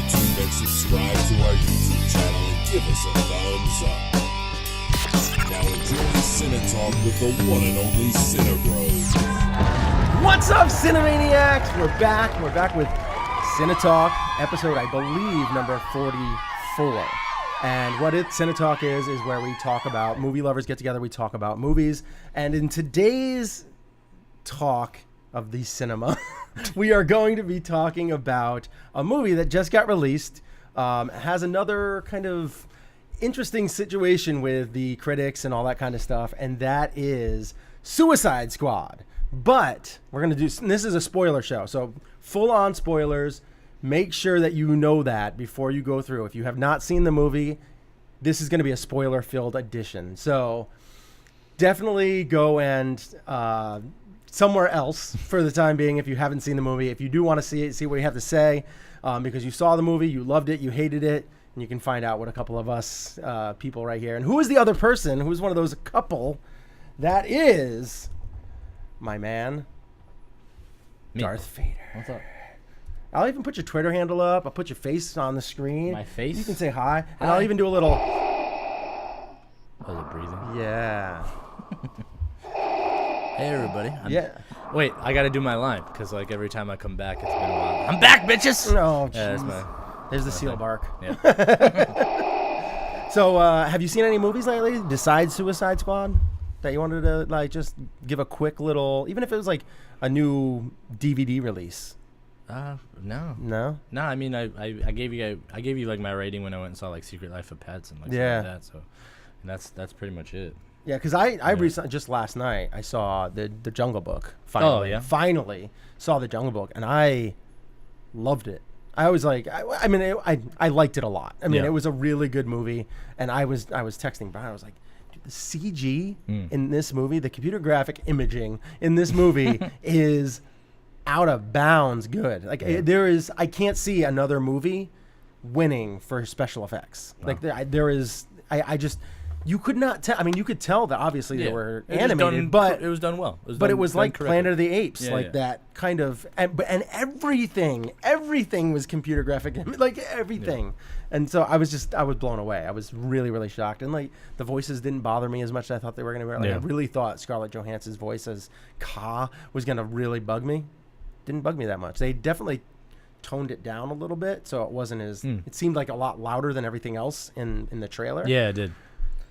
YouTube and subscribe to our YouTube channel and give us a thumbs up. Now enjoy CineTalk with the one and only CineBros. What's up, Cinemaniacs? We're back. We're back with CineTalk, episode, I believe, number 44. And what CineTalk is where we talk about, movie lovers get together, we talk about movies. And in today's talk of the cinema, we are going to be talking about a movie that just got released. Has another kind of interesting situation with the critics and all that kind of stuff, and that is Suicide Squad. But we're going to do, this is a spoiler show, so full-on spoilers. Make sure that you know that before you go through. If you have not seen the movie, this is going to be a spoiler-filled edition. So definitely go and somewhere else for the time being if you haven't seen the movie. If you do want to see it, see what you have to say, because you saw the movie, you loved it, you hated it, and you can find out what a couple of us people right here. And who is the other person? Who is one of those couple? That is my man, Darth Vader. What's up? I'll even put your Twitter handle up. I'll put your face on the screen. My face? You can say hi. And I'll even do a little... Was it breathing? Yeah. Hey, everybody. Wait, I got to do my line, because like every time I come back, it's been a while. I'm back, bitches! No, Yeah, there's the seal bark. Yeah. So, have you seen any movies lately besides Suicide Squad that you wanted to like just give a quick little, even if it was like a new DVD release? No. No? No, I mean, I gave you like my rating when I went and saw like Secret Life of Pets and like Yeah. stuff like that. So, and that's pretty much it. Yeah, because I recently, just last night, I saw the Jungle Book. Finally. Oh, yeah? Finally saw the Jungle Book, and I loved it. I was like, I mean, I liked it a lot. I mean, Yeah. it was a really good movie, and I was texting Brian. I was like, dude, the CG in this movie, the computer graphic imaging in this movie is out of bounds good. Like I can't see another movie winning for special effects. Wow. Like there is, I just. You could not tell. I mean, you could tell that obviously they were animated, but it was done well. It was like correctly. Planet of the Apes, Yeah. that kind of, and everything was computer graphic, like everything. Yeah. And so I was blown away. I was really, really shocked. And like the voices didn't bother me as much as I thought they were going to. Like I really thought Scarlett Johansson's voice as Ka was going to really bug me. Didn't bug me that much. They definitely toned it down a little bit, so it wasn't as. It seemed like a lot louder than everything else in the trailer. Yeah, it did.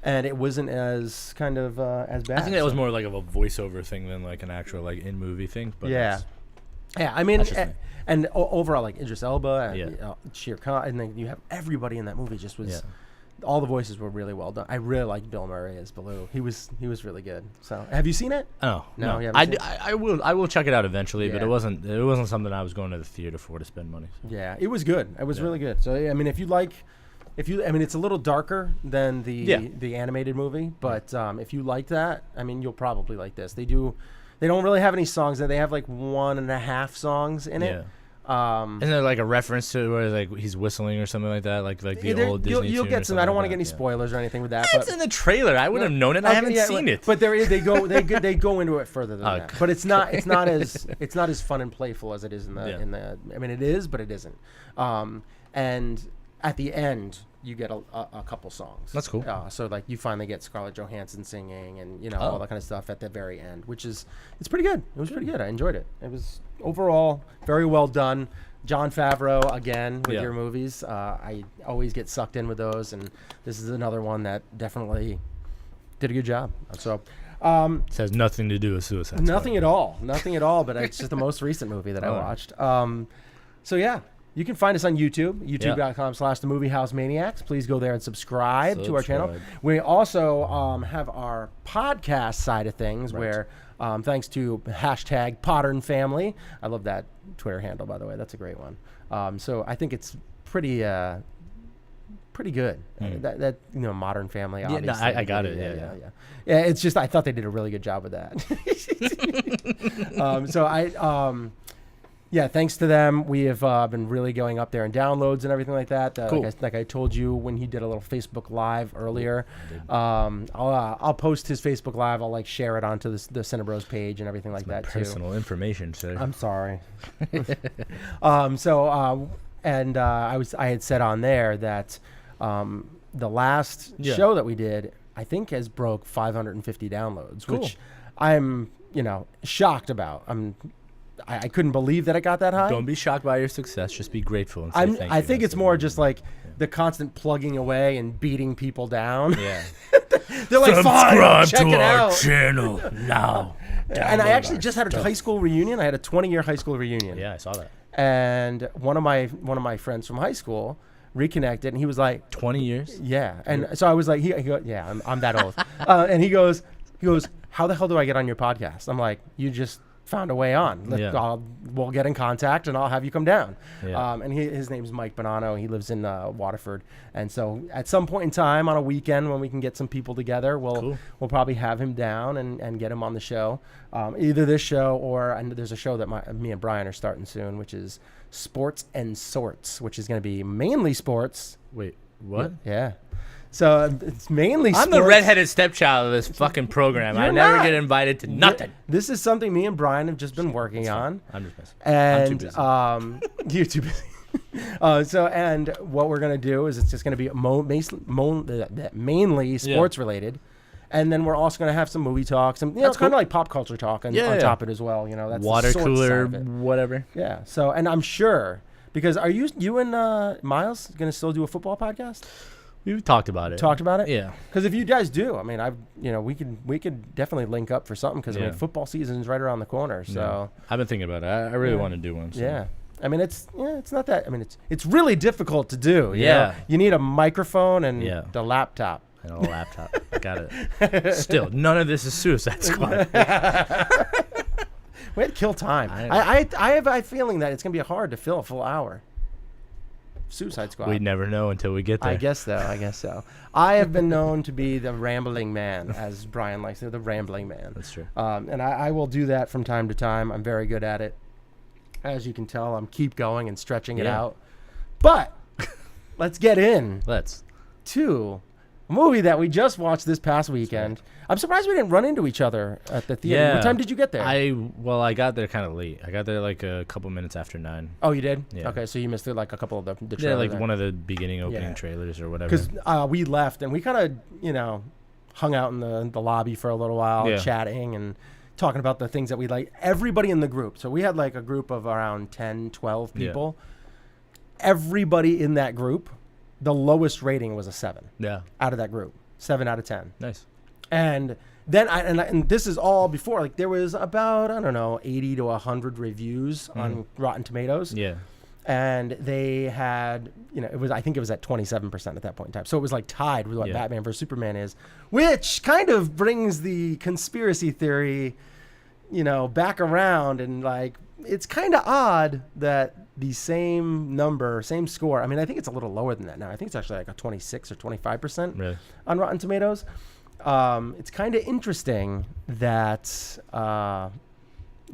And it wasn't as kind of as bad. I think that was more like of a voiceover thing than like an actual like in movie thing. But yeah. I mean, that's and overall, like Idris Elba and Shere Khan, and then you have everybody in that movie. Just was all the voices were really well done. I really liked Bill Murray as Baloo. He was really good. So, have you seen it? Oh no, you haven't seen it? I will check it out eventually, but Yeah. it wasn't something I was going to the theater for to spend money. So. Yeah, it was good. It was really good. So I mean, I mean, it's a little darker than the animated movie, but if you like that, I mean, you'll probably like this. They don't really have any songs. They have like 1.5 songs in it. Isn't there like a reference to where like he's whistling or something like that, like the old Disney? You'll tune get or some. I don't want to get any like that? spoilers or anything with that. It's in the trailer. I would have known it. I haven't seen it. But they go into it further than that. But it's not as fun and playful as it is in the. I mean, it is, but it isn't. And at the end, you get a couple songs. That's cool. So like you finally get Scarlett Johansson singing and all that kind of stuff at the very end, which is it's pretty good. It was pretty good. I enjoyed it. It was overall very well done. Jon Favreau again with your movies. I always get sucked in with those, and this is another one that definitely did a good job. So. It has nothing to do with Suicide Squad. Nothing at all. But it's just the most recent movie that I watched. So yeah. You can find us on YouTube, youtube.com/themoviehousemaniacs. Please go there and subscribe to our channel. We also have our podcast side of things where, thanks to #PotternFamily, I love that Twitter handle, by the way. That's a great one. So I think it's pretty good. That Modern Family, obviously. Yeah, I got it. Yeah, it's just I thought they did a really good job with that. Yeah, thanks to them, we have been really going up there in downloads and everything like that. Cool. Like I told you when he did a little Facebook Live earlier. I'll post his Facebook Live. I'll share it onto the CineBros page and everything like that too. Personal information, sir. I'm sorry. and I had said on there that the last show that we did, I think, has broke 550 downloads, which I'm shocked about. I couldn't believe that it got that high. Don't be shocked by your success. Just be grateful and say thank you. I think it's more just like the constant plugging away and beating people down. Yeah. They're like, fine, check to it our out. channel now. And I actually just had a high school reunion. I had a 20-year high school reunion. Yeah, I saw that. And one of my friends from high school reconnected, and he was like, 20 years? Yeah. And so I was like, he goes, yeah, I'm that old. And he goes, how the hell do I get on your podcast? I'm like, you just found a way on. We'll get in contact and I'll have you come down. Yeah. And his name's Mike Bonanno. He lives in Waterford. And so at some point in time on a weekend when we can get some people together, we'll probably have him down and get him on the show. Either this show and there's a show that me and Brian are starting soon, which is Sports and Sorts, which is going to be mainly sports. Wait, what? Yeah. So it's mainly sports. I'm the redheaded stepchild of this fucking program. I never get invited to nothing. This is something me and Brian have just been working on. I'm just messing. And I'm too busy. you're too busy. And what we're going to do is it's just going to be mainly sports related. And then we're also going to have some movie talk, some kind of like pop culture talk on top of it as well. That's water the sorts cooler, side of it. whatever. Yeah. So, and I'm sure, because are you and Miles going to still do a football podcast? We've talked about it. Talked about it? Yeah. Because if you guys do, I mean, we could definitely link up for something because I mean, football season is right around the corner. So I've been thinking about it. I really want to do one. So. Yeah. I mean, it's not that. I mean, it's really difficult to do. Yeah. You need a microphone and the laptop. And a laptop. Got it. Still, none of this is Suicide Squad. We had to kill time. I have a feeling that it's gonna be hard to fill a full hour. Suicide Squad. We never know until we get there. I guess so. I have been known to be the rambling man, as Brian likes to, the rambling man. That's true. And I will do that from time to time. I'm very good at it. As you can tell, I'm keep going and stretching it out. But let's get in. To a movie that we just watched this past weekend. I'm surprised we didn't run into each other at the theater. Yeah. What time did you get there? I got there kind of late. I got there like a couple minutes after 9. Oh, you did? Yeah. Okay, so you missed like a couple of the trailers. Yeah, like one of the beginning opening trailers or whatever. Because we left and we kind of, hung out in the lobby for a little while, chatting and talking about the things that we like. Everybody in the group. So we had like a group of around 10, 12 people. Yeah. Everybody in that group, the lowest rating was a 7. Yeah. Out of that group. 7 out of 10. Nice. And then and this is all before, like, there was about, 80 to 100 reviews on Rotten Tomatoes. Yeah. And they had, I think it was at 27% at that point in time. So it was like tied with what Batman vs. Superman is, which kind of brings the conspiracy theory, back around. And like, it's kind of odd that the same score. I mean, I think it's a little lower than that now. I think it's actually like a 26 or 25% on Rotten Tomatoes. It's kind of interesting that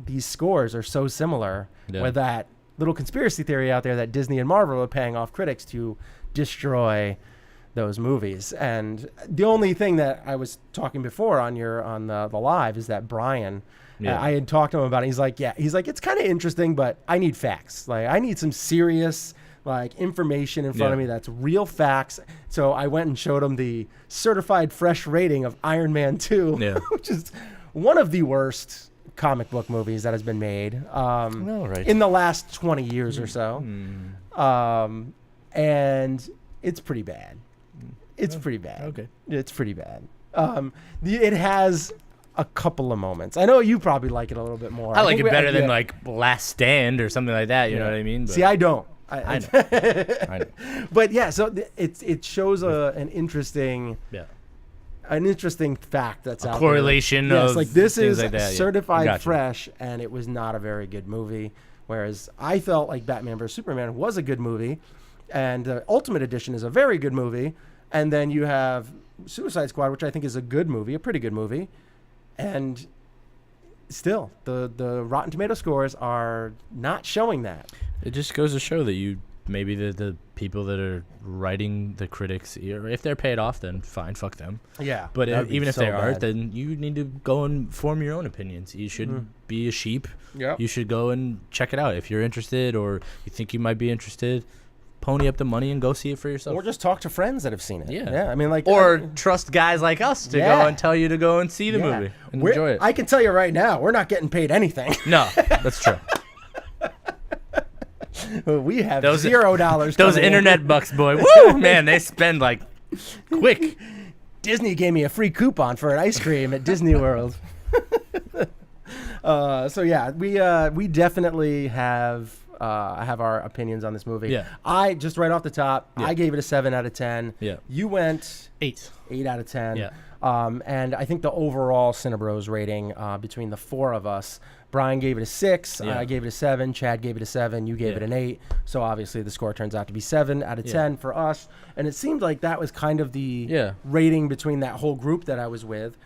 these scores are so similar with that little conspiracy theory out there that Disney and Marvel are paying off critics to destroy those movies. And the only thing that I was talking before on the live is that Brian, I had talked to him about it. He's like, it's kind of interesting, but I need facts. Like, I need some serious information in front of me that's real facts. So I went and showed him the certified fresh rating of Iron Man 2, which is one of the worst comic book movies that has been made in the last 20 years or so. And it's pretty bad. It's pretty bad. Okay. It's pretty bad. It has a couple of moments. I know you probably like it a little bit more. I like it better than like Last Stand or something like that. You know what I mean? But see, I don't. I know. I know. But yeah, so it shows an interesting fact that's out correlation there. Yes, of like this is like that, certified fresh, and it was not a very good movie. Whereas I felt like Batman vs. Superman was a good movie, and Ultimate Edition is a very good movie, and then you have Suicide Squad, which I think is a good movie, a pretty good movie, and still the Rotten Tomato scores are not showing that. It just goes to show that maybe the people that are writing the critics, if they're paid off, then fine, fuck them. Yeah. But even if they aren't, then you need to go and form your own opinions. You shouldn't be a sheep. Yeah. You should go and check it out. If you're interested or you think you might be interested, pony up the money and go see it for yourself. Or just talk to friends that have seen it. Yeah. I mean, like, or trust guys like us to go and tell you to go and see the movie and enjoy it. I can tell you right now, we're not getting paid anything. No, that's true. We have $0. Those internet bucks, boy. Woo, man, they spend like quick. Disney gave me a free coupon for an ice cream at Disney World. So yeah, we definitely have our opinions on this movie. Yeah. I just right off the top, I gave it a 7 out of 10. Yeah. You went 8 out of 10. Yeah. And I think the overall Cinebros rating between the four of us, Brian gave it a 6, I gave it a 7, Chad gave it a 7, you gave it an 8. So obviously the score turns out to be 7 out of 10 for us. And it seemed like that was kind of the rating between that whole group that I was with.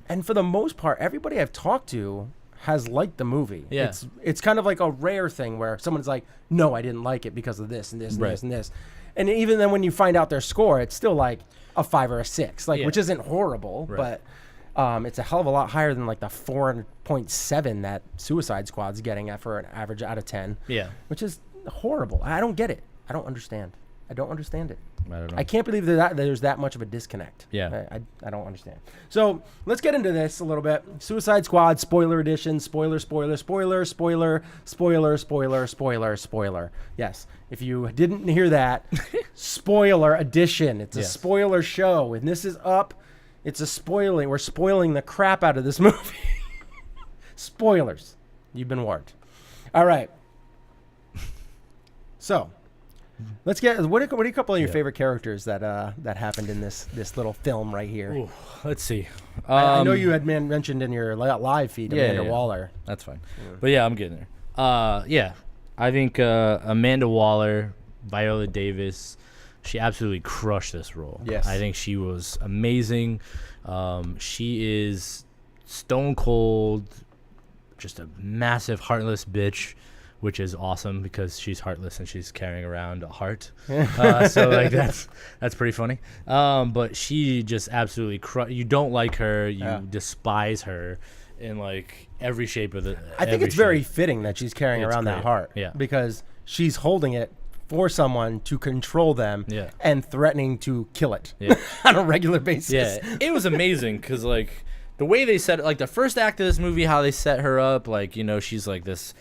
And for the most part, everybody I've talked to has liked the movie. Yeah. It's kind of like a rare thing where someone's like, no, I didn't like it because of this and this and this and this. And even then when you find out their score, it's still like a 5 or a 6, which isn't horrible, but it's a hell of a lot higher than like the 4.7 that Suicide Squad's getting for an average out of 10. Yeah. Which is horrible. I don't get it. I don't understand. I don't understand it. I don't know. I can't believe that there's that much of a disconnect. Yeah. I don't understand. So let's get into this a little bit. Suicide Squad spoiler edition. Spoiler. Yes. If you didn't hear that, spoiler edition. It's a spoiler show. And this is up. It's a spoiling. We're spoiling the crap out of this movie. Spoilers. You've been warned. All right. So let's get. What are a couple of your favorite characters that happened in this little film right here? Ooh, let's see. I know you had mentioned in your live feed Amanda Waller. That's fine. But yeah, I'm getting there. I think Amanda Waller, Viola Davis, she absolutely crushed this role. Yes. I think she was amazing. She is stone cold, just a massive heartless bitch, which is awesome because she's heartless and she's carrying around a heart. So like that's pretty funny. But she just absolutely you don't like her, you despise her in like every shape of the. I think it's very fitting that she's carrying around that heart. Yeah. Because she's holding it for someone to control them and threatening to kill it on a regular basis. Yeah. It was amazing because like the way they set it, like the first act of this movie, how they set her up, like, you know, she's like this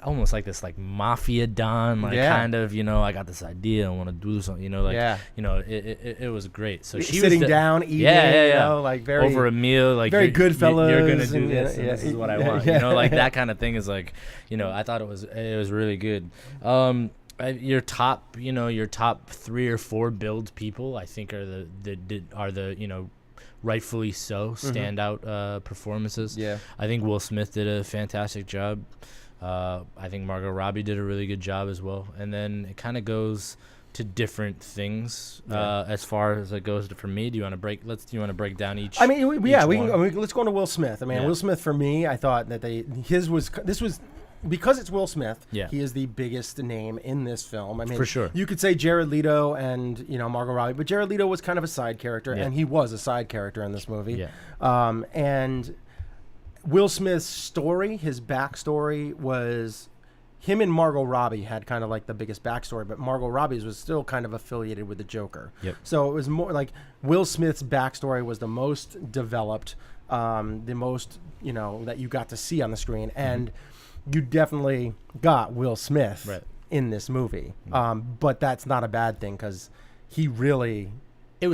almost like this like mafia don, like kind of, you know, I got this idea, I want to do something, you know, like, you know, it was great. So she sitting was down, eating, you know, like very over a meal, like very good fellas. You're gonna do this, and this is what I want, you know, like that kind of thing is like, you know, I thought it was really good. Your top 3 or 4 build people, I think are the you know, rightfully so standout performances. Yeah, I think Will Smith did a fantastic job. I think Margot Robbie did a really good job as well. And then it kind of goes to different things as far as it goes for me. Do you want to break down each? I mean, let's go into Will Smith. I mean, Will Smith for me, I thought that this was because it's Will Smith. Yeah. He is the biggest name in this film. I mean, for sure. You could say Jared Leto and, you know, Margot Robbie, but Jared Leto was kind of a side character, and he was a side character in this movie. Yeah. And Will Smith's story, his backstory was him and Margot Robbie had kind of like the biggest backstory, but Margot Robbie's was still kind of affiliated with the Joker. Yep. So it was more like Will Smith's backstory was the most developed, the most, you know, that you got to see on the screen. And you definitely got Will Smith in this movie. But that's not a bad thing because he really... It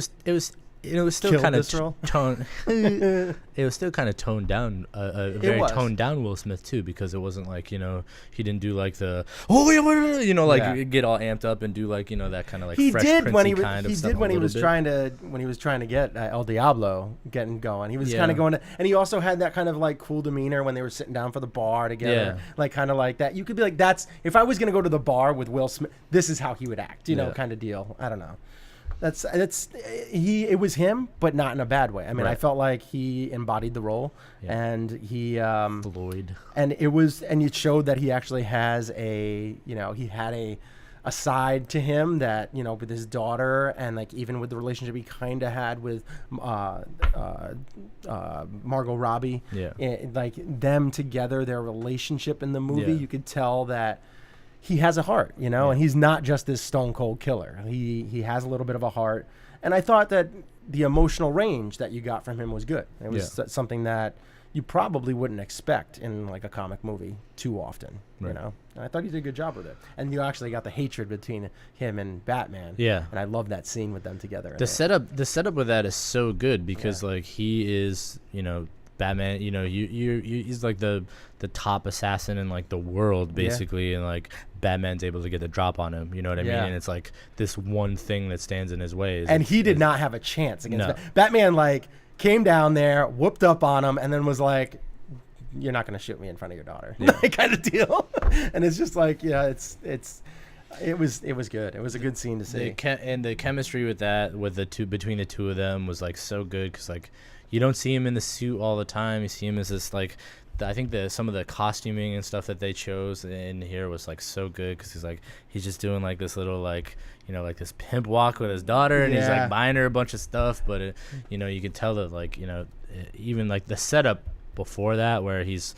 was still kind of toned. It was still kind of toned down, very toned down Will Smith too, because it wasn't like, you know, he didn't do like the you know, like get all amped up and do like, you know, that kind of like Fresh Prince-y kind of stuff. He did when he was trying to get El Diablo getting going. He was kind of going to, and he also had that kind of like cool demeanor when they were sitting down for the bar together, like kind of like that. You could be like, that's if I was gonna go to the bar with Will Smith, this is how he would act, you know, kind of deal. I don't know. It was him, but not in a bad way. I mean, I felt like he embodied the role, and he Floyd, and it showed that he actually has he had a side to him that, you know, with his daughter, and like even with the relationship he kind of had with Margot Robbie, like them together, their relationship in the movie, you could tell that he has a heart, you know, and he's not just this stone cold killer. He has a little bit of a heart, and I thought that the emotional range that you got from him was good. It was something that you probably wouldn't expect in like a comic movie too often, you know. And I thought he did a good job with it. And you actually got the hatred between him and Batman. Yeah. And I love that scene with them together. The setup with that is so good because like he is, you know, Batman, you know, he's like the top assassin in like the world basically, and like Batman's able to get the drop on him, you know what I mean? And it's like this one thing that stands in his way. And he did not have a chance against Batman. Like came down there, whooped up on him, and then was like, "You're not going to shoot me in front of your daughter," kind of deal. And it's just like, it was good. It was a good scene to see. And the chemistry with between the two of them was like so good because like you don't see him in the suit all the time. You see him as this like. I think some of the costuming and stuff that they chose in here was like so good because he's just doing like this little like, you know, like this pimp walk with his daughter and he's like buying her a bunch of stuff, but you know, you can tell that like, you know, even like the setup before that where he's,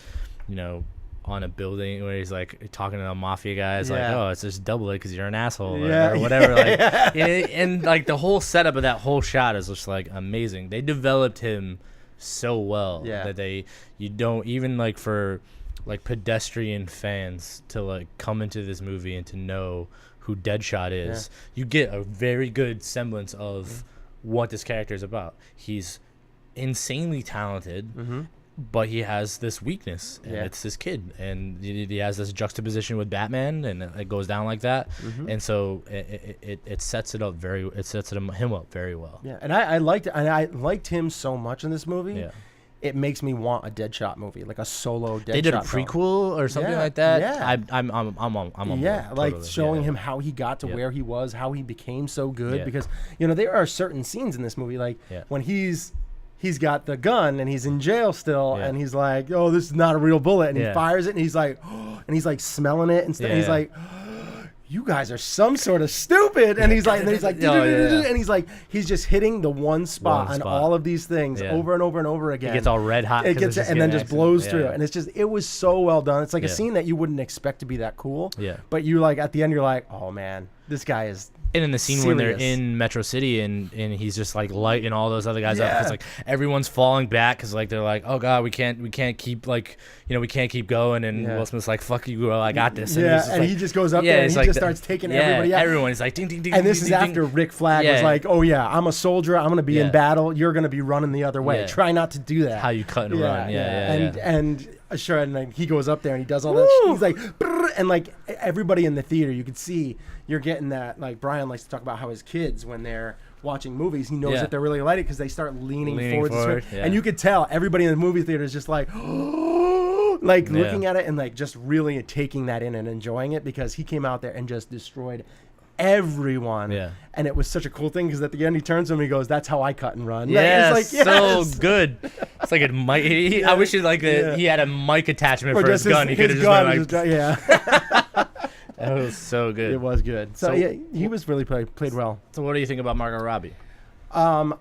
you know, on a building where he's like talking to the mafia guys like, oh, it's just double it because you're an asshole or whatever, like and like the whole setup of that whole shot is just like amazing. They developed him so well that you don't even like for like pedestrian fans to like come into this movie and to know who Deadshot is, you get a very good semblance of what this character is about. He's insanely talented, but he has this weakness, and it's this kid, and he has this juxtaposition with Batman, and it goes down like that, and so it sets it up him up very well. Yeah, and I liked him so much in this movie. Yeah. It makes me want a Deadshot movie, like a solo Deadshot. They did a prequel or something like that. Yeah, I'm on yeah, board, like totally. showing him how he got to where he was, how he became so good. Because you know there are certain scenes in this movie, like when he's got the gun and he's in jail still, and he's like, "Oh, this is not a real bullet," and he fires it, and he's like, and he's like smelling it and stuff. He's like, "You guys are some sort of stupid," and he's like, and he's just hitting the one spot on all of these things over and over and over again. He gets all red hot. It gets and then just blows through, and it was so well done. It's like a scene that you wouldn't expect to be that cool. Yeah, but you like at the end, you're like, "Oh man, this guy is." And in the scene when they're in Metro City and he's just like lighting all those other guys up because like everyone's falling back because like they're like, oh god, we can't keep like, you know, we can't keep going, and Will Smith's like, fuck you, girl, I got this. And he just goes up there and he just starts taking everybody out. Everyone's like ding ding ding. And this is after Rick Flag was like, oh yeah, I'm a soldier, I'm gonna be in battle, you're gonna be running the other way. Try not to do that. How you cut and run. And sure, and like he goes up there and he does all that shit. He's like, brrr, and like everybody in the theater, you could see you're getting that. Like Brian likes to talk about how his kids, when they're watching movies, he knows that they're really lighting because they start leaning forward. And you could tell everybody in the movie theater is just like, like looking at it and like just really taking that in and enjoying it because he came out there and just destroyed everyone. And it was such a cool thing because at the end he turns to him and he goes, "That's how I cut and run." Yeah, like, so good. It's like a mic. I wish he had a mic attachment for his gun. He could have just been like, that was so good. It was good. So yeah, he was really played well. So what do you think about Margot Robbie? I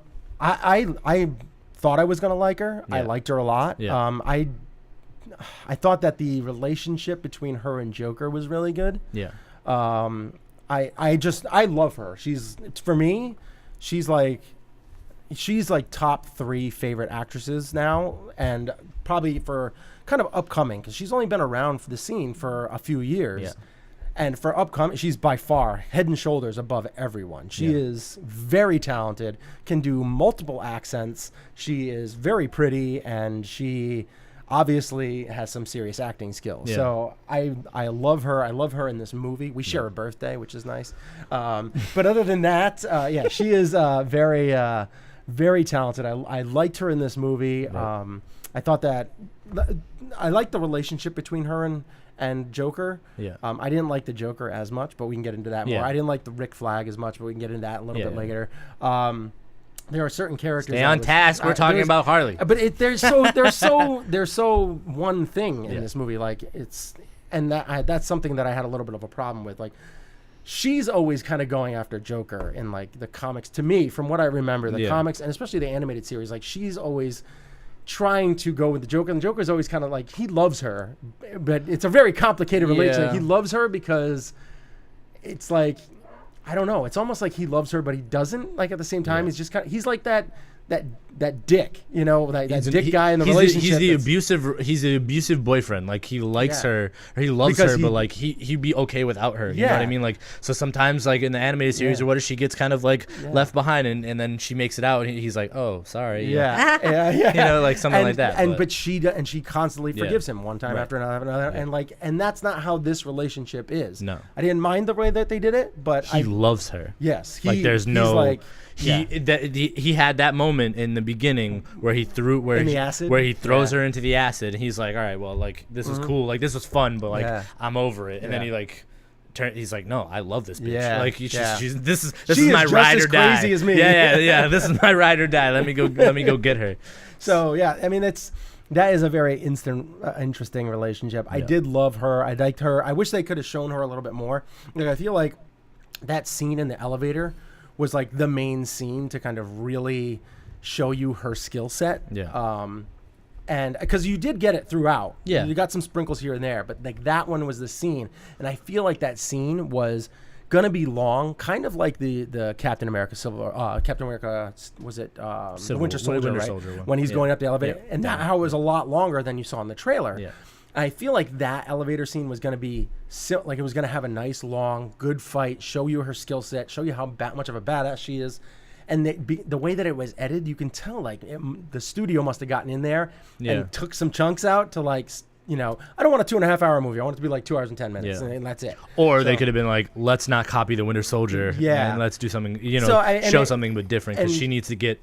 thought I was gonna like her. I liked her a lot. I thought that the relationship between her and Joker was really good. I love her. For me, she's like top 3 favorite actresses now, and probably for kind of upcoming because she's only been around for the scene for a few years. And for upcoming, she's by far head and shoulders above everyone. She is very talented, can do multiple accents. She is very pretty, and she obviously has some serious acting skills. So I love her. I love her in this movie. We share a birthday, which is nice. But other than that, she is very talented. I liked her in this movie. I thought that I liked the relationship between her and Joker. I didn't like the Joker as much, but we can get into that more. I didn't like the Rick Flag as much, but we can get into that a little bit later. There are certain characters. Stay on task. We're talking about Harley. But they're so one thing in this movie. Like that's something that I had a little bit of a problem with. Like she's always kind of going after Joker in like the comics. To me, from what I remember, the comics and especially the animated series, like she's always trying to go with the Joker. And the Joker's always kind of like, he loves her, but it's a very complicated relationship. He loves her because it's like, I don't know. It's almost like he loves her, but he doesn't. Like at the same time, he's just kind of, he's like that dick, you know, that dick guy in the relationship. He's the abusive boyfriend. Like he likes her, or he loves her, but like he'd be okay without her. You know what I mean? Like, so sometimes like in the animated series or what, she gets kind of like left behind, and then she makes it out, and he's like, oh, sorry. Yeah. You know, like something like that. But she constantly forgives him one time after another, and that's not how this relationship is. No, I didn't mind the way that they did it, but he loves her. Yes, like there's no. He had that moment in the beginning where he threw where he throws her into the acid, and he's like, all right, well, like this was cool, like this was fun, but like I'm over it. And then he like he's like, no, I love this bitch. Like this is my ride or die. Crazy as me. Yeah. This is my ride or die. Let me go get her. So I mean that is a very interesting relationship. I did love her. I liked her. I wish they could have shown her a little bit more. Like I feel like that scene in the elevator was like the main scene to kind of really show you her skill set. And because you did get it throughout. You got some sprinkles here and there, but like that one was the scene. And I feel like that scene was gonna be long, kind of like the Captain America was it the Winter Soldier, right? When he's going up the elevator, and that how it was a lot longer than you saw in the trailer. I feel like that elevator scene was going to be like it was going to have a nice, long, good fight, show you her skill set, show you how much of a badass she is. And the way that it was edited, you can tell like the studio must have gotten in there and took some chunks out to like, you know, I don't want a 2.5 hour movie. I want it to be like 2 hours and 10 minutes and that's it. Or they could have been like, let's not copy the Winter Soldier and let's do something, you know, show something but different, because she needs to get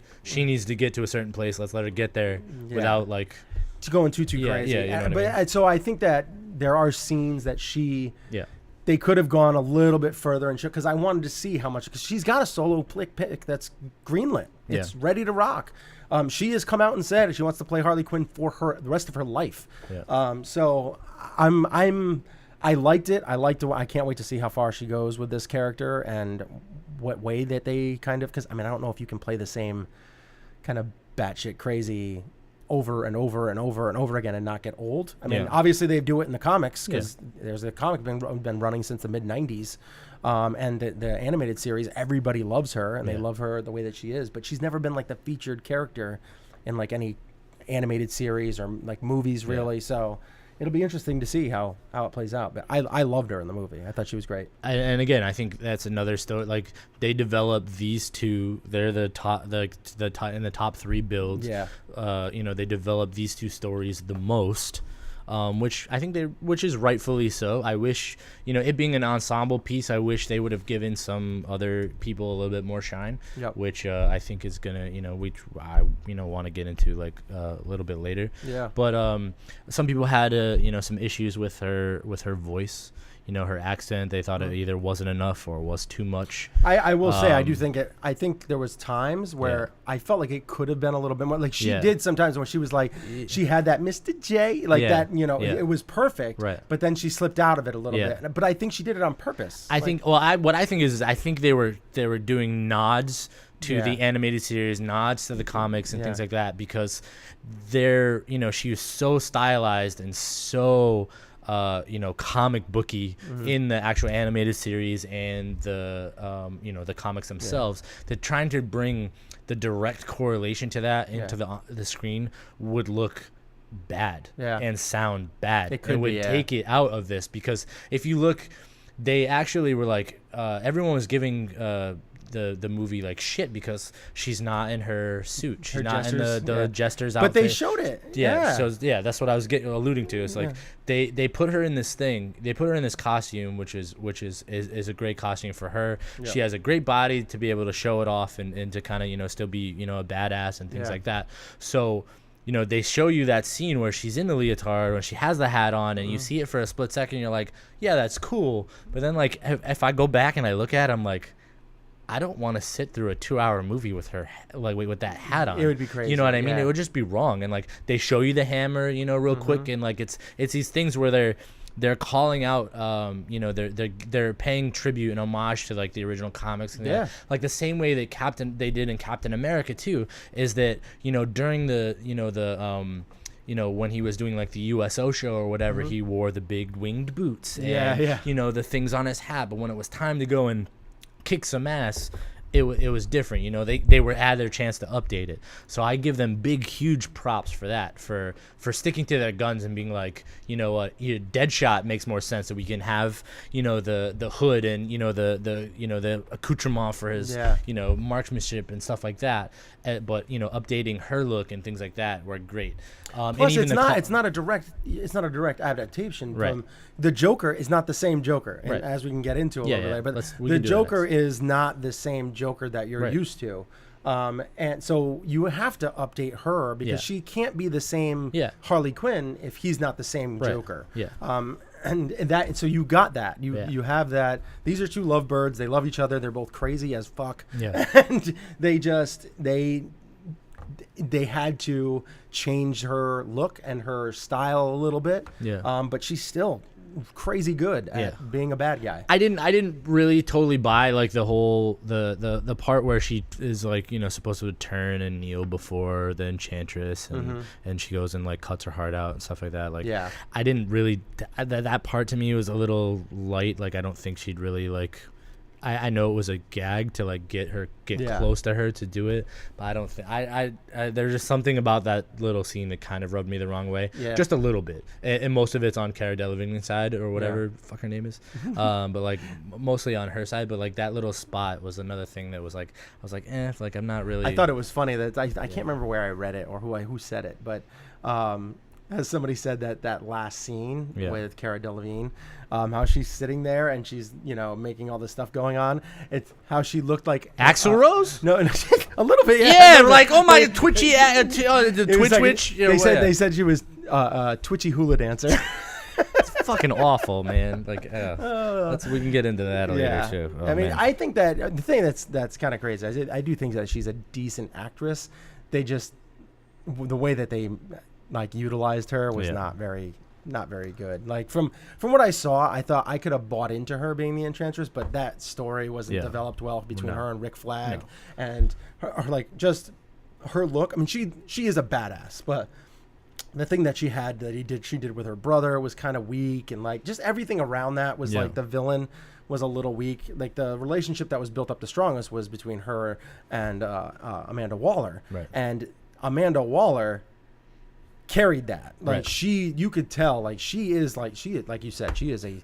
to a certain place. Let's let her get there without like going too crazy. You know what I mean? So I think that there are scenes that they could have gone a little bit further, and because I wanted to see how much, because she's got a solo pick that's greenlit. It's ready to rock. She has come out and said she wants to play Harley Quinn for the rest of her life. So I liked it. I can't wait to see how far she goes with this character and what way that they kind of, because I mean I don't know if you can play the same kind of batshit crazy over and over and over and over again and not get old. I mean, obviously they do it in the comics, because there's a comic been running since the mid 90s, and the animated series, everybody loves her and they love her the way that she is, but she's never been like the featured character in like any animated series or like movies really. So it'll be interesting to see how it plays out. But I loved her in the movie. I thought she was great. And again, I think that's another story. Like they developed these two. They're the top, in the top 3 builds. You know, they developed these 2 stories the most. Which I think which is rightfully so. I wish, you know, it being an ensemble piece, I wish they would have given some other people a little bit more shine, which I think is gonna, you know, I want to get into like a little bit later. But some people had some issues with her voice. You know, her accent, they thought it either wasn't enough or was too much. I will say, I do think I think there was times where I felt like it could have been a little bit more. Like she did sometimes when she was like, she had that Mr. J, like that, you know, it was perfect. But then she slipped out of it a little bit. But I think she did it on purpose. I think they were doing nods to the animated series, nods to the comics and things like that, because she was so stylized and so comic booky in the actual animated series and the the comics themselves. That trying to bring the direct correlation to that into the screen would look bad and sound bad. It would take it out of this, because if you look, they actually were like everyone was giving the movie like shit because she's not in her suit. She's not in the jester's outfit. But they showed it. So that's what I was alluding to. It's like they put her in this thing. They put her in this costume, which is a great costume for her. She has a great body to be able to show it off and to kind of still be a badass and things like that. So they show you that scene where she's in the leotard, when she has the hat on, and you see it for a split second. You're like, yeah, that's cool. But then like if I go back and I look at it, I'm like, I don't want to sit through a 2-hour movie with her, like with that hat on. It would be crazy. You know what I mean? It would just be wrong. And like they show you the hammer, real quick, and like it's these things where they're calling out, they're paying tribute and homage to like the original comics, and like the same way that they did in Captain America too, is that during the when he was doing like the USO show or whatever, he wore the big winged boots and the things on his hat, but when it was time to go and kick some ass, it was different. They were had their chance to update it. So I give them big, huge props for that, for sticking to their guns and being like, Deadshot makes more sense that we can have, the hood and, the accoutrement for his, marksmanship and stuff like that. But, updating her look and things like that were great. Plus, it's not a direct adaptation from the Joker. Is not the same Joker, and as we can get into a little bit later. But the Joker is not the same Joker that you're used to, and so you have to update her because she can't be the same Harley Quinn if he's not the same Joker. And that, so you got that. You have that. These are two lovebirds. They love each other. They're both crazy as fuck. And they had to change her look and her style a little bit. But she's still crazy good at being a bad guy. I didn't really totally buy like the whole the part where she is like supposed to turn and kneel before the Enchantress and she goes and like cuts her heart out and stuff like that. Like I didn't really that part to me was a little light. Like I don't think she'd really like. I know it was a gag to like get close to her to do it, but I don't think I there's just something about that little scene that kind of rubbed me the wrong way, just a little bit, and most of it's on Cara Delevingne's side or whatever fuck her name is, but like mostly on her side. But like that little spot was another thing that was like I was like like I'm not really. I thought it was funny that I can't remember where I read it or who said it, but as somebody said that last scene with Cara Delevingne, how she's sitting there and she's making all this stuff going on. It's how she looked like Axl Rose. No, a little bit. Yeah, like oh my twitchy, the twitch. They said she was twitchy hula dancer. It's fucking awful, man. Like we can get into that later too. Oh, I mean, I think that the thing that's kind of crazy. I do think that she's a decent actress. They just the way that they like utilized her was not very good. Like from what I saw, I thought I could have bought into her being the Enchantress, but that story wasn't developed well between her and Rick Flag and her like just her look. I mean, she is a badass, but the thing that she did with her brother was kind of weak, and like just everything around that was like the villain was a little weak. Like the relationship that was built up the strongest was between her and Amanda Waller, and Amanda Waller carried that. Like you could tell, like she is like you said, she is a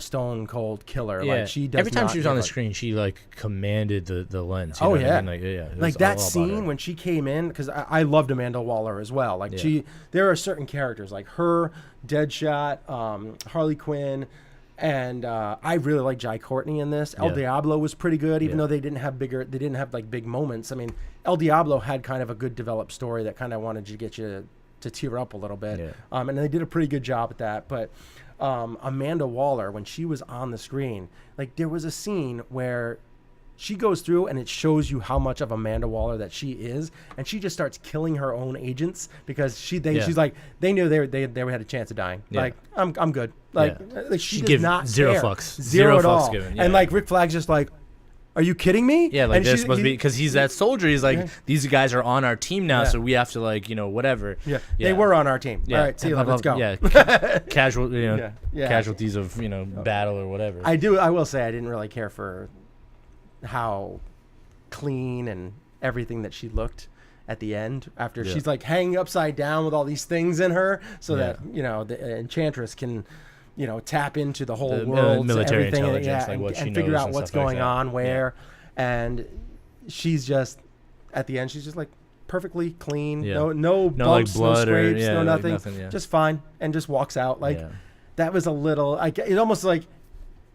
stone cold killer. Like she does. Every time she was on the screen, she like commanded the lens. You know what I mean? Like that scene when she came in, because I loved Amanda Waller as well. Like there are certain characters like her, Deadshot, Harley Quinn, and I really like Jai Courtney in this. El Diablo was pretty good, even though they didn't have like big moments. I mean, El Diablo had kind of a good developed story that kind of wanted to get you to tear up a little bit, and they did a pretty good job at that. But Amanda Waller, when she was on the screen, like there was a scene where she goes through and it shows you how much of Amanda Waller that she is, and she just starts killing her own agents because she's like they knew they had a chance of dying. Like I'm good. Like she does not zero care. fucks, zero at all. Given, and like Rick Flag's just like, are you kidding me? Yeah, like they're supposed to be, because he's that soldier. He's like, these guys are on our team now, so we have to like, whatever. Yeah, they were on our team. All right, see you later. Let's go. Yeah, casual, casualties of battle or whatever. I will say I didn't really care for how clean and everything that she looked at the end after she's like hanging upside down with all these things in her, so that the Enchantress can. Tap into the whole world, military everything, intelligence, like what she and figure knows out and what's stuff going like on where, and she's just at the end. She's just like perfectly clean, no bumps, like blood no scrapes, or no nothing, just fine, and just walks out. Like that was a little. It almost like,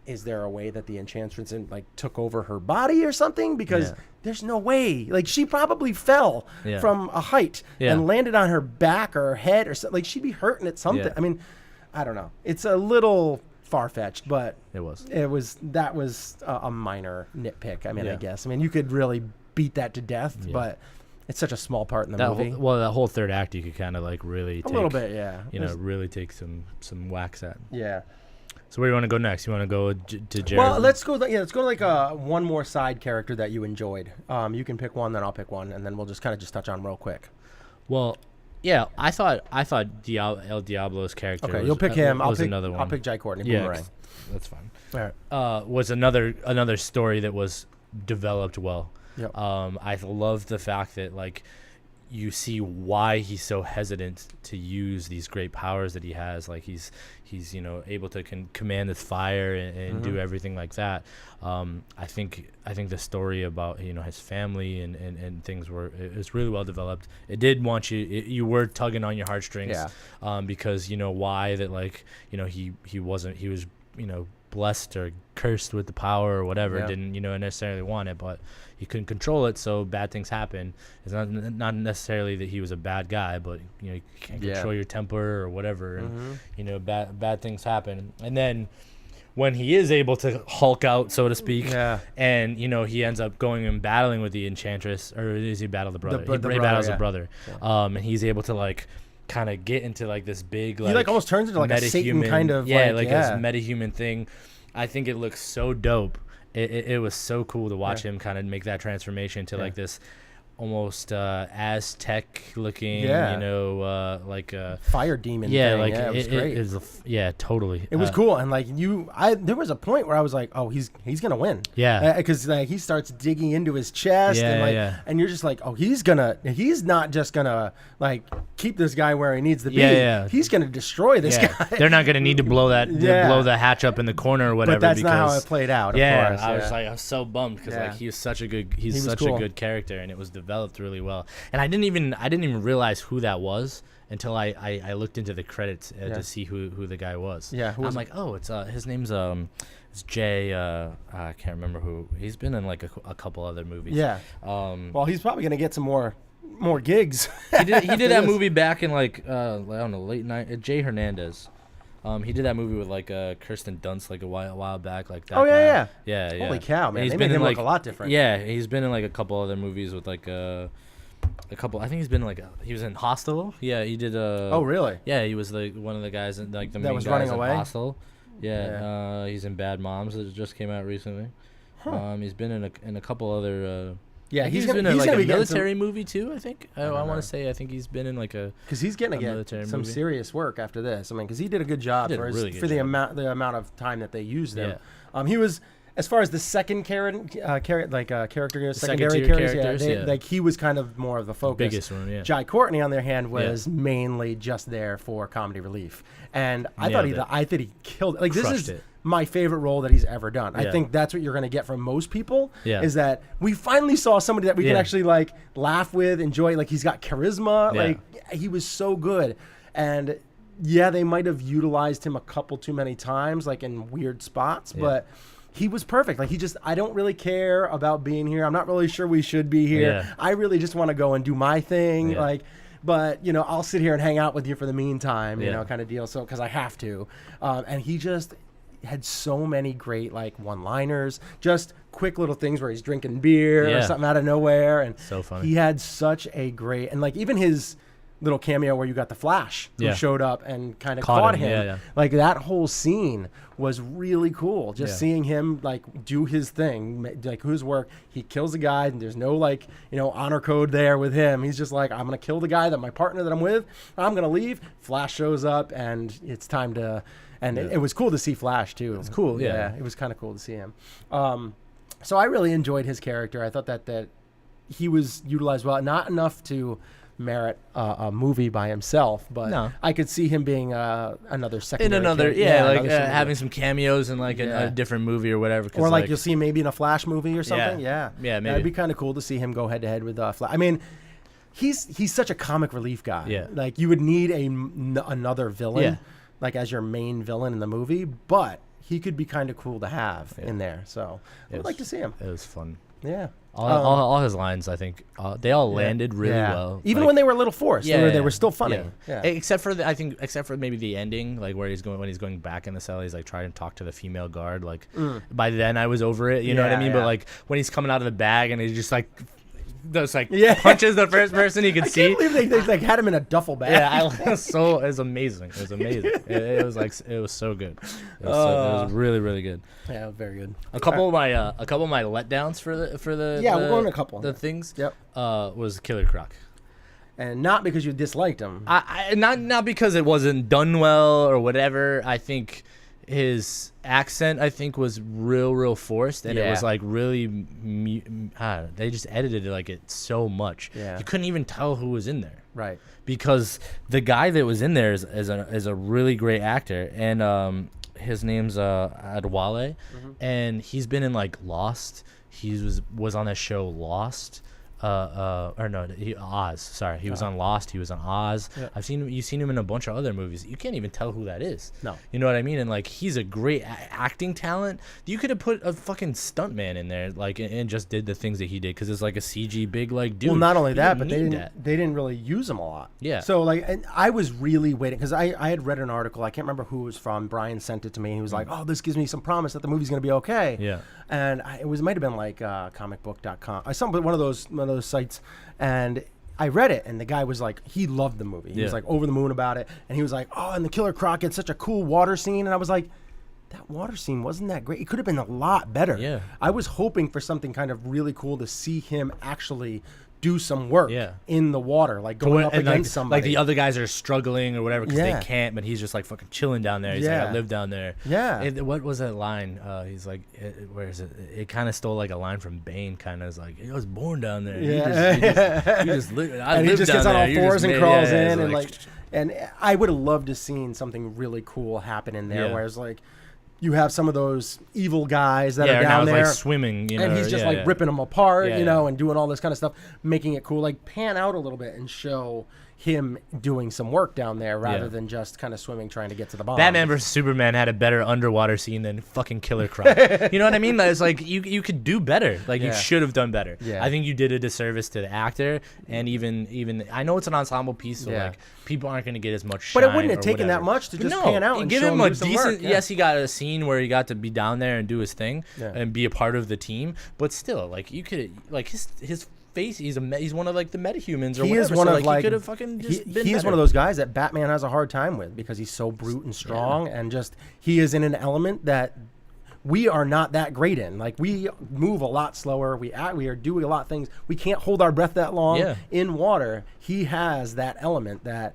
is there a way that the Enchantress like took over her body or something? Because there's no way. Like she probably fell from a height and landed on her back or her head or something. Like she'd be hurting at something. I mean. I don't know. It's a little far-fetched, but that was a minor nitpick. I mean, I guess. I mean, you could really beat that to death, but it's such a small part in the movie. That whole third act you could kind of like really take, a little bit, yeah. Really take some whacks at. Yeah. So where do you want to go next? You want to go to Jared? Well, let's go like one more side character that you enjoyed. You can pick one, then I'll pick one, and then we'll just kind of touch on real quick. Well, yeah, I thought El Diablo's character. Okay, you'll pick him. I'll pick another one. I'll pick Jai Courtney. Yeah, Boomerang. that's fine. All right. Was another story that was developed well. Yep. I love the fact that like you see why he's so hesitant to use these great powers that he has. Like he's able to command this fire and do everything like that. I think the story about his family and things it's really well developed. It did want you were tugging on your heartstrings. Yeah. Because why that like he was blessed or cursed with the power or whatever. Yeah. Didn't necessarily want it, but he couldn't control it, so bad things happen. It's not necessarily that he was a bad guy, but you can't control your temper or whatever, and bad things happen. And then when he is able to Hulk out, so to speak, and he ends up going and battling with the Enchantress, or does he battle the brother? He battles the brother, and he's able to like kind of get into like this big like, he like almost turns into like a Satan kind of this metahuman thing. I think it looks so dope. It was so cool to watch him kind of make that transformation to like this almost Aztec looking, like a fire demon thing. It was great. Totally. It was cool, and like there was a point where I was like, oh, he's gonna win. Yeah. Because like he starts digging into his chest, and you're just like, oh, he's not just gonna like keep this guy where he needs to be. Yeah. He's gonna destroy this guy. They're not gonna need to blow the hatch up in the corner or whatever. But that's not how it played out. Of course. I was so bummed because like he's such a good character, and it was developed really well. And I didn't even realize who that was until I looked into the credits to see who the guy was. Yeah, I'm like, oh, it's his name's it's Jay. I can't remember who. He's been in like a couple other movies. Yeah. Well, he's probably gonna get some more gigs. He did that movie back in like I don't know, late night. Jay Hernandez. He did that movie with like Kirsten Dunst like a while back, like that. Oh yeah. Holy cow, man! He's been in like a lot different. Yeah, he's been in like a couple other movies with like a couple. I think he's been like he was in Hostel. Yeah, he did. Oh really? Yeah, he was like one of the guys in like the that main was guys running in away. Hostel. Yeah, he's in Bad Moms that just came out recently. He's been in a couple other. Yeah, he's been in like a military movie too. I think. I want to say. I think he's been in like a. Because he's going to get some serious work after this. I mean, because he did a good job for the amount of time that they used him. Yeah. He was, as far as the second secondary characters. Like he was kind of more of the focus. Biggest one, yeah. Jai Courtney, on the other hand, was mainly just there for comedy relief, and I thought he killed it. Like this is my favorite role that he's ever done. I think that's what you're going to get from most people. Is that we finally saw somebody that we can actually like laugh with, enjoy. Like he's got charisma. Like he was so good, and they might have utilized him a couple too many times, like in weird spots, but. He was perfect. Like I don't really care about being here. I'm not really sure we should be here. I really just want to go and do my thing. Like, but I'll sit here and hang out with you for the meantime, kind of deal. So, cause I have to. And he just had so many great like one-liners, just quick little things where he's drinking beer or something out of nowhere. And so funny. He had such a great, and like even his little cameo where you got the Flash who showed up and kind of caught him. Like that whole scene was really cool. Just seeing him like do his thing, like his work. He kills a guy and there's no like, honor code there with him. He's just like, I'm going to kill the guy that my partner that I'm with. I'm going to leave. Flash shows up and it's time to, and it was cool to see Flash too. It was cool. Yeah. It was kind of cool to see him. So I really enjoyed his character. I thought that he was utilized well, not enough to merit a movie by himself, but I could see him being another secondary having some cameos in like a different movie or whatever, or like you'll see maybe in a Flash movie or something. Maybe that'd be kind of cool to see him go head to head with Flash. I mean, he's such a comic relief guy. Like you would need another villain like as your main villain in the movie, but he could be kind of cool to have in there. So I'd like to see him. It was fun. Yeah. All his lines, I think, they all landed really well. Even when they were a little forced, they were still funny. Except for maybe the ending, like when he's going back in the cell, he's like trying to talk to the female guard. Like by then I was over it, you know what I mean? But like when he's coming out of the bag and he's just like does like punches the first person he could see. I can't believe they had him in a duffel bag. Yeah, it was amazing. It was amazing. It was so good. It was really, really good. Yeah, very good. A couple of my letdowns for the we're going to a couple the things. Yep. Was Killer Croc. And not because you disliked him. Not because it wasn't done well or whatever. I think his accent, was real forced, and it was like really. They just edited it like it so much. Yeah. You couldn't even tell who was in there. Right. Because the guy that was in there is a really great actor, and his name's Adewale, and he's been in like Lost. He was on that show Lost. Oz. Sorry, he was on Lost. He was on Oz. Yep. You've seen him in a bunch of other movies. You can't even tell who that is. No, you know what I mean. And like, he's a great acting talent. You could have put a fucking stuntman in there, like, and just did the things that he did, because it's like a CG big like dude. Well, not only that, but they didn't really use him a lot. Yeah. So like, and I was really waiting, because I had read an article. I can't remember who it was from. Brian sent it to me. And he was like, "Oh, this gives me some promise that the movie's gonna be okay." Yeah. And it might have been like comicbook.com, one of those sites, and I read it, and the guy was like, he loved the movie. He was like over the moon about it, and he was like, "Oh, and the Killer Croc gets such a cool water scene," and I was like, that water scene wasn't that great. It could have been a lot better. Yeah. I was hoping for something kind of really cool to see him actually do some work in the water, like going up against somebody. Like the other guys are struggling or whatever because they can't, but he's just like fucking chilling down there. He's like, I live down there. Yeah. What was that line? He's like, where is it? It kind of stole like a line from Bane, kind of is like, I was born down there. Yeah. He just lived and he just gets on all fours and crawls in, and like, and I would have loved to seen something really cool happen in there, whereas like, you have some of those evil guys that are down there, like swimming, you know, and he's just ripping them apart, you know, and doing all this kind of stuff, making it cool. Like pan out a little bit and show him doing some work down there rather than just kind of swimming trying to get to the bottom. Batman vs Superman had a better underwater scene than fucking Killer Croc. You know what I mean? It's like you could do better. Like you should have done better. Yeah. I think you did a disservice to the actor, and even I know it's an ensemble piece, so like people aren't going to get as much shine. But it wouldn't have taken that much to just pan out and give show him a decent work. Yes, he got a scene where he got to be down there and do his thing and be a part of the team, but still, like you could like his face, he's one of like the metahumans or whatever. Is one so, of like, he could have fucking just been he's better. One of those guys that Batman has a hard time with because he's so brute and strong, and just he is in an element that we are not that great in. Like we move a lot slower. We are doing a lot of things. We can't hold our breath that long in water. He has that element that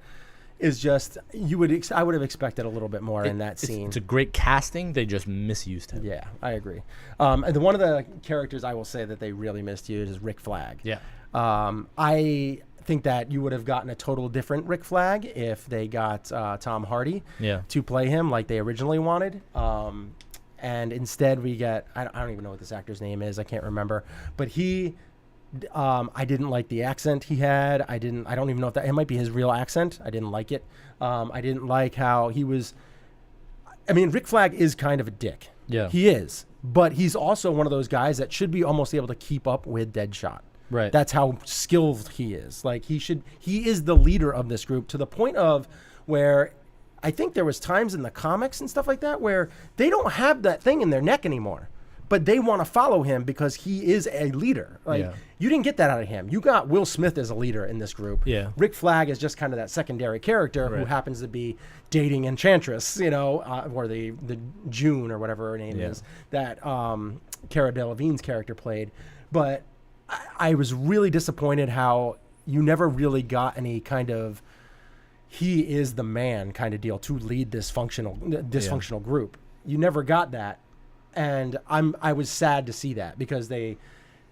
is just I would have expected a little bit more in that scene. It's a great casting. They just misused him. Yeah, I agree. And one of the characters I will say that they really misused is Rick Flag. Yeah. I think that you would have gotten a total different Rick Flag if they got Tom Hardy to play him like they originally wanted. And instead we get I don't even know what this actor's name is. I can't remember. But he I didn't like the accent he had. I don't even know if it might be his real accent. I didn't like it. I didn't like how he was. I mean, Rick Flag is kind of a dick. Yeah. He is. But he's also one of those guys that should be almost able to keep up with Deadshot. Right. That's how skilled he is. Like he is the leader of this group to the point of where I think there was times in the comics and stuff like that where they don't have that thing in their neck anymore. But they want to follow him because he is a leader. Like you didn't get that out of him. You got Will Smith as a leader in this group. Yeah. Rick Flag is just kind of that secondary character who happens to be dating Enchantress, you know, or the June or whatever her name is that Cara Delevingne's character played. But I was really disappointed how you never really got any kind of he is the man kind of deal to lead this dysfunctional group. You never got that. And I was sad to see that because I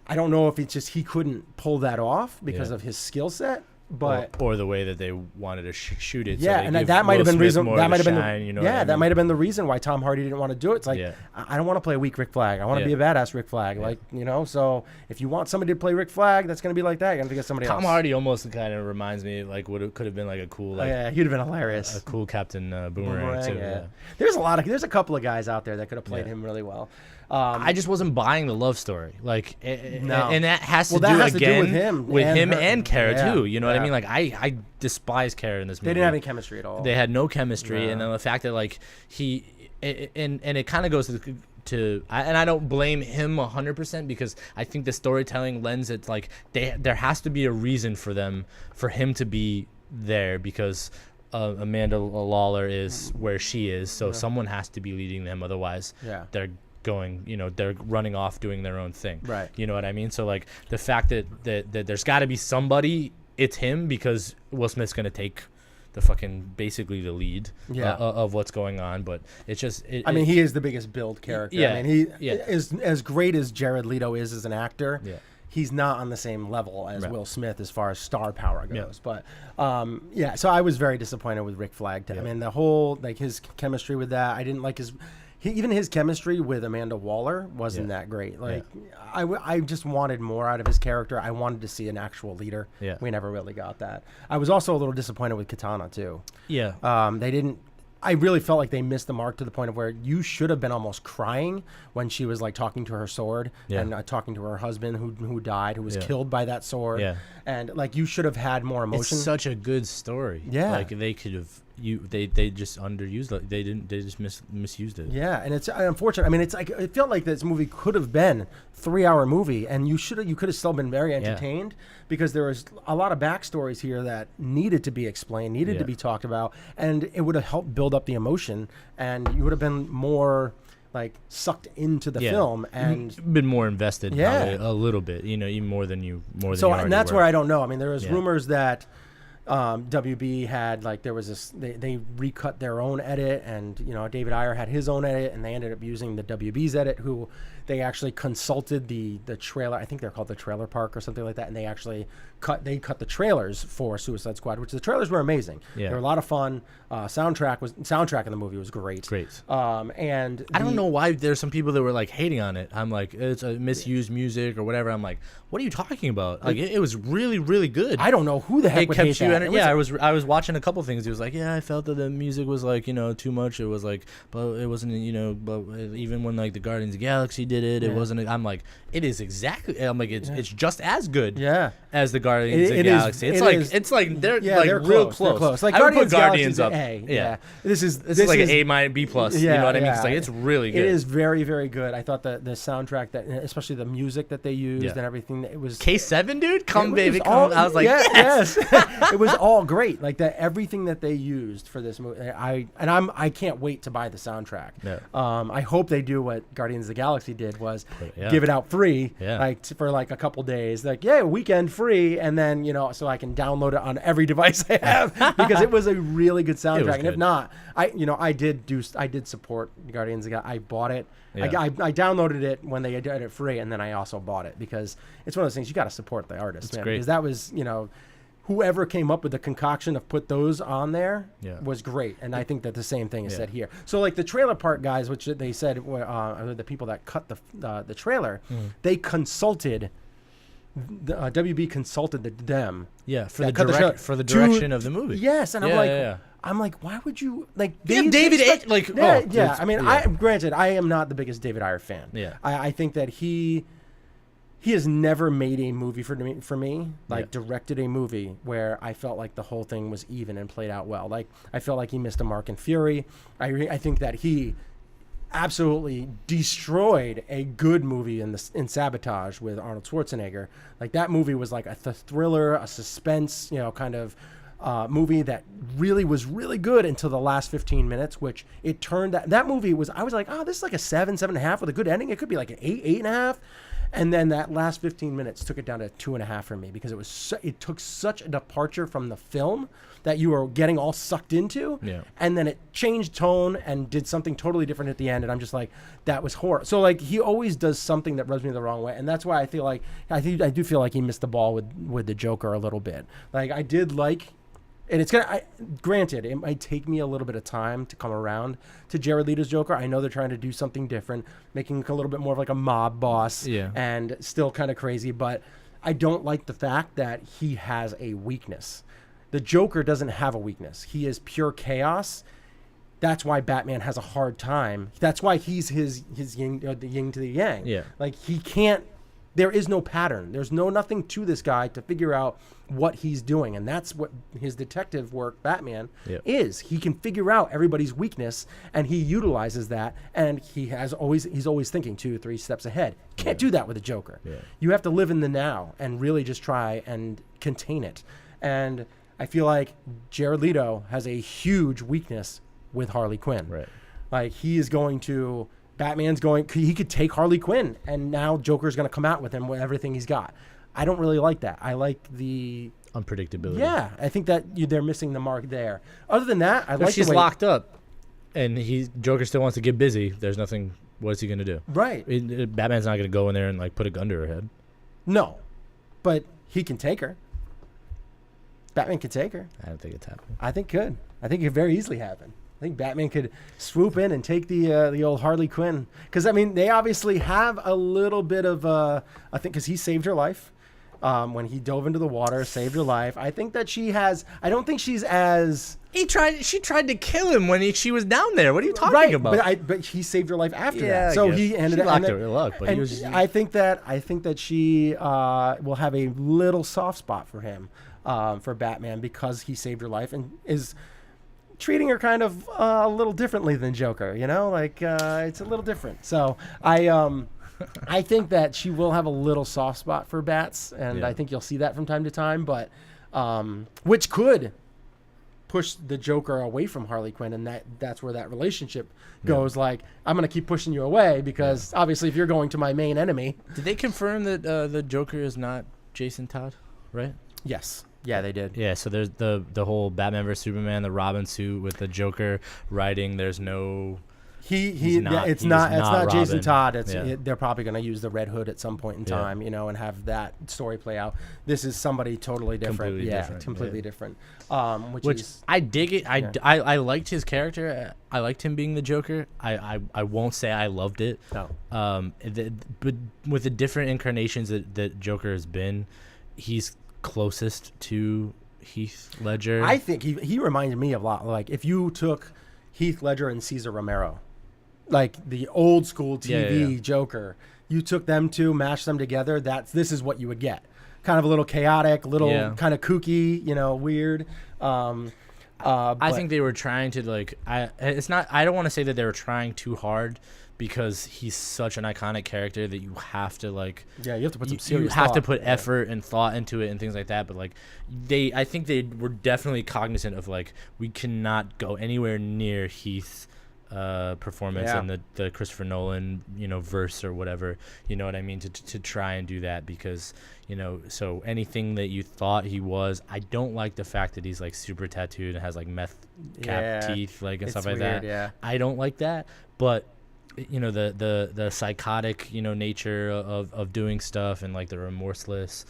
don't know if it's just he couldn't pull that off because of his skill set, but or the way that they wanted to shoot it. Yeah, so and that might have been reason. That might have been that might have been the reason why Tom Hardy didn't want to do it. It's like I don't want to play a weak Rick Flag. I want to be a badass Rick Flag. Like so if you want somebody to play Rick Flag, that's going to be like that. You're going to get somebody else. Tom Hardy almost kind of reminds me like what it could have been like a cool he'd have been hilarious. A cool Captain Boomerang too. Yeah. There's a couple of guys out there that could have played him really well. I just wasn't buying the love story, like, no. And that has to do with him and Cara too. You know what I mean? Like, I despise Cara in this movie. They didn't have any chemistry at all. They had no chemistry, and then the fact that like and it kind of goes and I don't blame him 100% because I think the storytelling lends it like there has to be a reason for him to be there because Amanda Lawler is where she is, so someone has to be leading them, otherwise they're going, they're running off doing their own thing, right? You know what I mean? So like the fact that there's got to be somebody, it's him, because Will Smith's gonna take the fucking basically the lead of what's going on, but it's just I mean, he is the biggest build character. Yeah, I mean, he is as great as Jared Leto is as an actor. Yeah. He's not on the same level as Will Smith as far as star power goes. But so I was very disappointed with Rick Flag. I mean, the whole like his chemistry with that, I didn't like even his chemistry with Amanda Waller wasn't that great. Like I just wanted more out of his character. I wanted to see an actual leader. Yeah. We never really got that. I was also a little disappointed with Katana too. Yeah. They didn't. I really felt like they missed the mark to the point of where you should have been almost crying when she was like talking to her sword and talking to her husband who died, who was killed by that sword. Yeah. And like you should have had more emotion. It's such a good story. Yeah. Like they could have they just underused it. They just misused it. Yeah, and it's unfortunate. I mean, it's like it felt like this movie could have been 3-hour movie, and you could have still been very entertained because there was a lot of backstories here that needed to be explained, needed to be talked about, and it would have helped build up the emotion, and you would have been more like sucked into the film and been more invested. A little bit, even more than you and that's where I don't know. I mean, there was rumors that WB had like there was this they recut their own edit, and David Ayer had his own edit, and they ended up using the WB's edit, who they actually consulted the trailer. I think they're called the Trailer Park or something like that, and they actually cut the trailers for Suicide Squad, which the trailers were amazing. They were a lot of fun. Soundtrack in the movie was great. And I don't know why there's some people that were like hating on it. I'm like, it's a misused music or whatever. I'm like, what are you talking about? Like it was really, really good. I don't know who the heck would hate that. I was watching a couple things. He was like, I felt that the music was like, too much. It was like, but it wasn't, but even when like the Guardians of the Galaxy did it, it wasn't. I'm like, it is exactly. I'm like, it's just as good. As the Guardians of the Galaxy. It's like they're real close. They're close. Like I would put Guardians up. This is like an A-, B+. You know what I mean? It's like it's really good. It is very, very good. I thought the soundtrack that, especially the music that they used and everything, it was K7, dude. Come baby, come. I was like, yes. It was all great. Like everything that they used for this movie. I can't wait to buy the soundtrack. I hope they do what Guardians of the Galaxy did, was give it out free, like for like a couple days, like weekend free, and then so I can download it on every device I have because it was a really good soundtrack. And if not, I did support Guardians of the Galaxy. I bought it. I downloaded it when they did it free, and then I also bought it because it's one of those things you got to support the artist, man. Because that was whoever came up with the concoction of put those on there was great, and I think that the same thing is said here. So like the Trailer Park guys, which they said were the people that cut the trailer, they consulted. WB consulted them for the direction of the movie. Yes, and I'm like, why would you like David Ayer? I mean, granted, I am not the biggest David Ayer fan. I think that he has never made a movie for me, like directed a movie where I felt like the whole thing was even and played out well. Like I felt like he missed a mark in Fury. I think that he absolutely destroyed a good movie in Sabotage with Arnold Schwarzenegger. Like that movie was like a thriller, a suspense, kind of movie that really was really good until the last 15 minutes, which it turned that movie was, I was like, oh, this is like a 7.5 with a good ending. It could be like an 8.5. And then that last 15 minutes took it down to 2.5 for me because it took such a departure from the film that you were getting all sucked into. And then it changed tone and did something totally different at the end. And I'm just like, that was horror. So like he always does something that rubs me the wrong way. And that's why I feel like, I do feel like he missed the ball with the Joker a little bit. Like I did like, and it's granted, it might take me a little bit of time to come around to Jared Leto's Joker. I know they're trying to do something different, making a little bit more of like a mob boss and still kind of crazy, but I don't like the fact that he has a weakness. The Joker doesn't have a weakness. He is pure chaos. That's why Batman has a hard time. That's why he's his yin, the yin to the yang. Like he can't there is no pattern. There's nothing to this guy to figure out what he's doing. And that's what his detective work, Batman, is. He can figure out everybody's weakness, and he utilizes that. And he's always thinking 2 or 3 steps ahead. Can't do that with a Joker. Yeah. You have to live in the now and really just try and contain it. And I feel like Jared Leto has a huge weakness with Harley Quinn. Right. Like, he could take Harley Quinn, and now Joker's going to come out with him with everything he's got. I don't really like that. I like the unpredictability. Yeah, I think that they're missing the mark there. Other than that, I like she's locked up, and Joker still wants to get busy. There's nothing. What is he going to do? Right. Batman's not going to go in there and like put a gun to her head. No, but he can take her. Batman could take her. I don't think it's happening. I think it could very easily happen. I think Batman could swoop in and take the old Harley Quinn. Because, I mean, they obviously have a little bit of, I think, because he saved her life. When he dove into the water, saved her life. I think that I don't think she's as... She tried to kill him when she was down there. What are you talking about? But he saved her life after that. So he ended up... locked her luck, but I think that she will have a little soft spot for him, for Batman, because he saved her life and is treating her kind of a little differently than Joker, like it's a little different. So I think that she will have a little soft spot for Bats, and I think you'll see that from time to time, but which could push the Joker away from Harley Quinn, and that's where that relationship goes. Like, I'm going to keep pushing you away because obviously if you're going to my main enemy. Did they confirm that the Joker is not Jason Todd, right? Yes. Yeah, they did. Yeah, so there's the whole Batman vs Superman, the Robin suit with the Joker riding. There's no. It's not Jason Todd. They're probably going to use the Red Hood at some point in time, and have that story play out. This is somebody totally different. Completely different. Which I dig it. I liked his character. I liked him being the Joker. I won't say I loved it. No. But with the different incarnations that Joker has been, he's closest to Heath Ledger. I think he reminded me a lot. Like, if you took Heath Ledger and Cesar Romero, like the old school TV Joker, you took them two, mashed them together, this is what you would get. Kind of a little chaotic, kind of kooky, weird. I think they were trying to I don't want to say that they were trying too hard, because he's such an iconic character that you have to you have to put some serious to put effort and thought into it and things like that. But I think they were definitely cognizant of we cannot go anywhere near Heath's performance in the Christopher Nolan verse or whatever, you know what I mean, to try and do that, because so anything that you thought he was, I don't like the fact that he's super tattooed and has meth cap teeth and stuff like weird, that. I don't like that, but the psychotic nature of doing stuff and the remorseless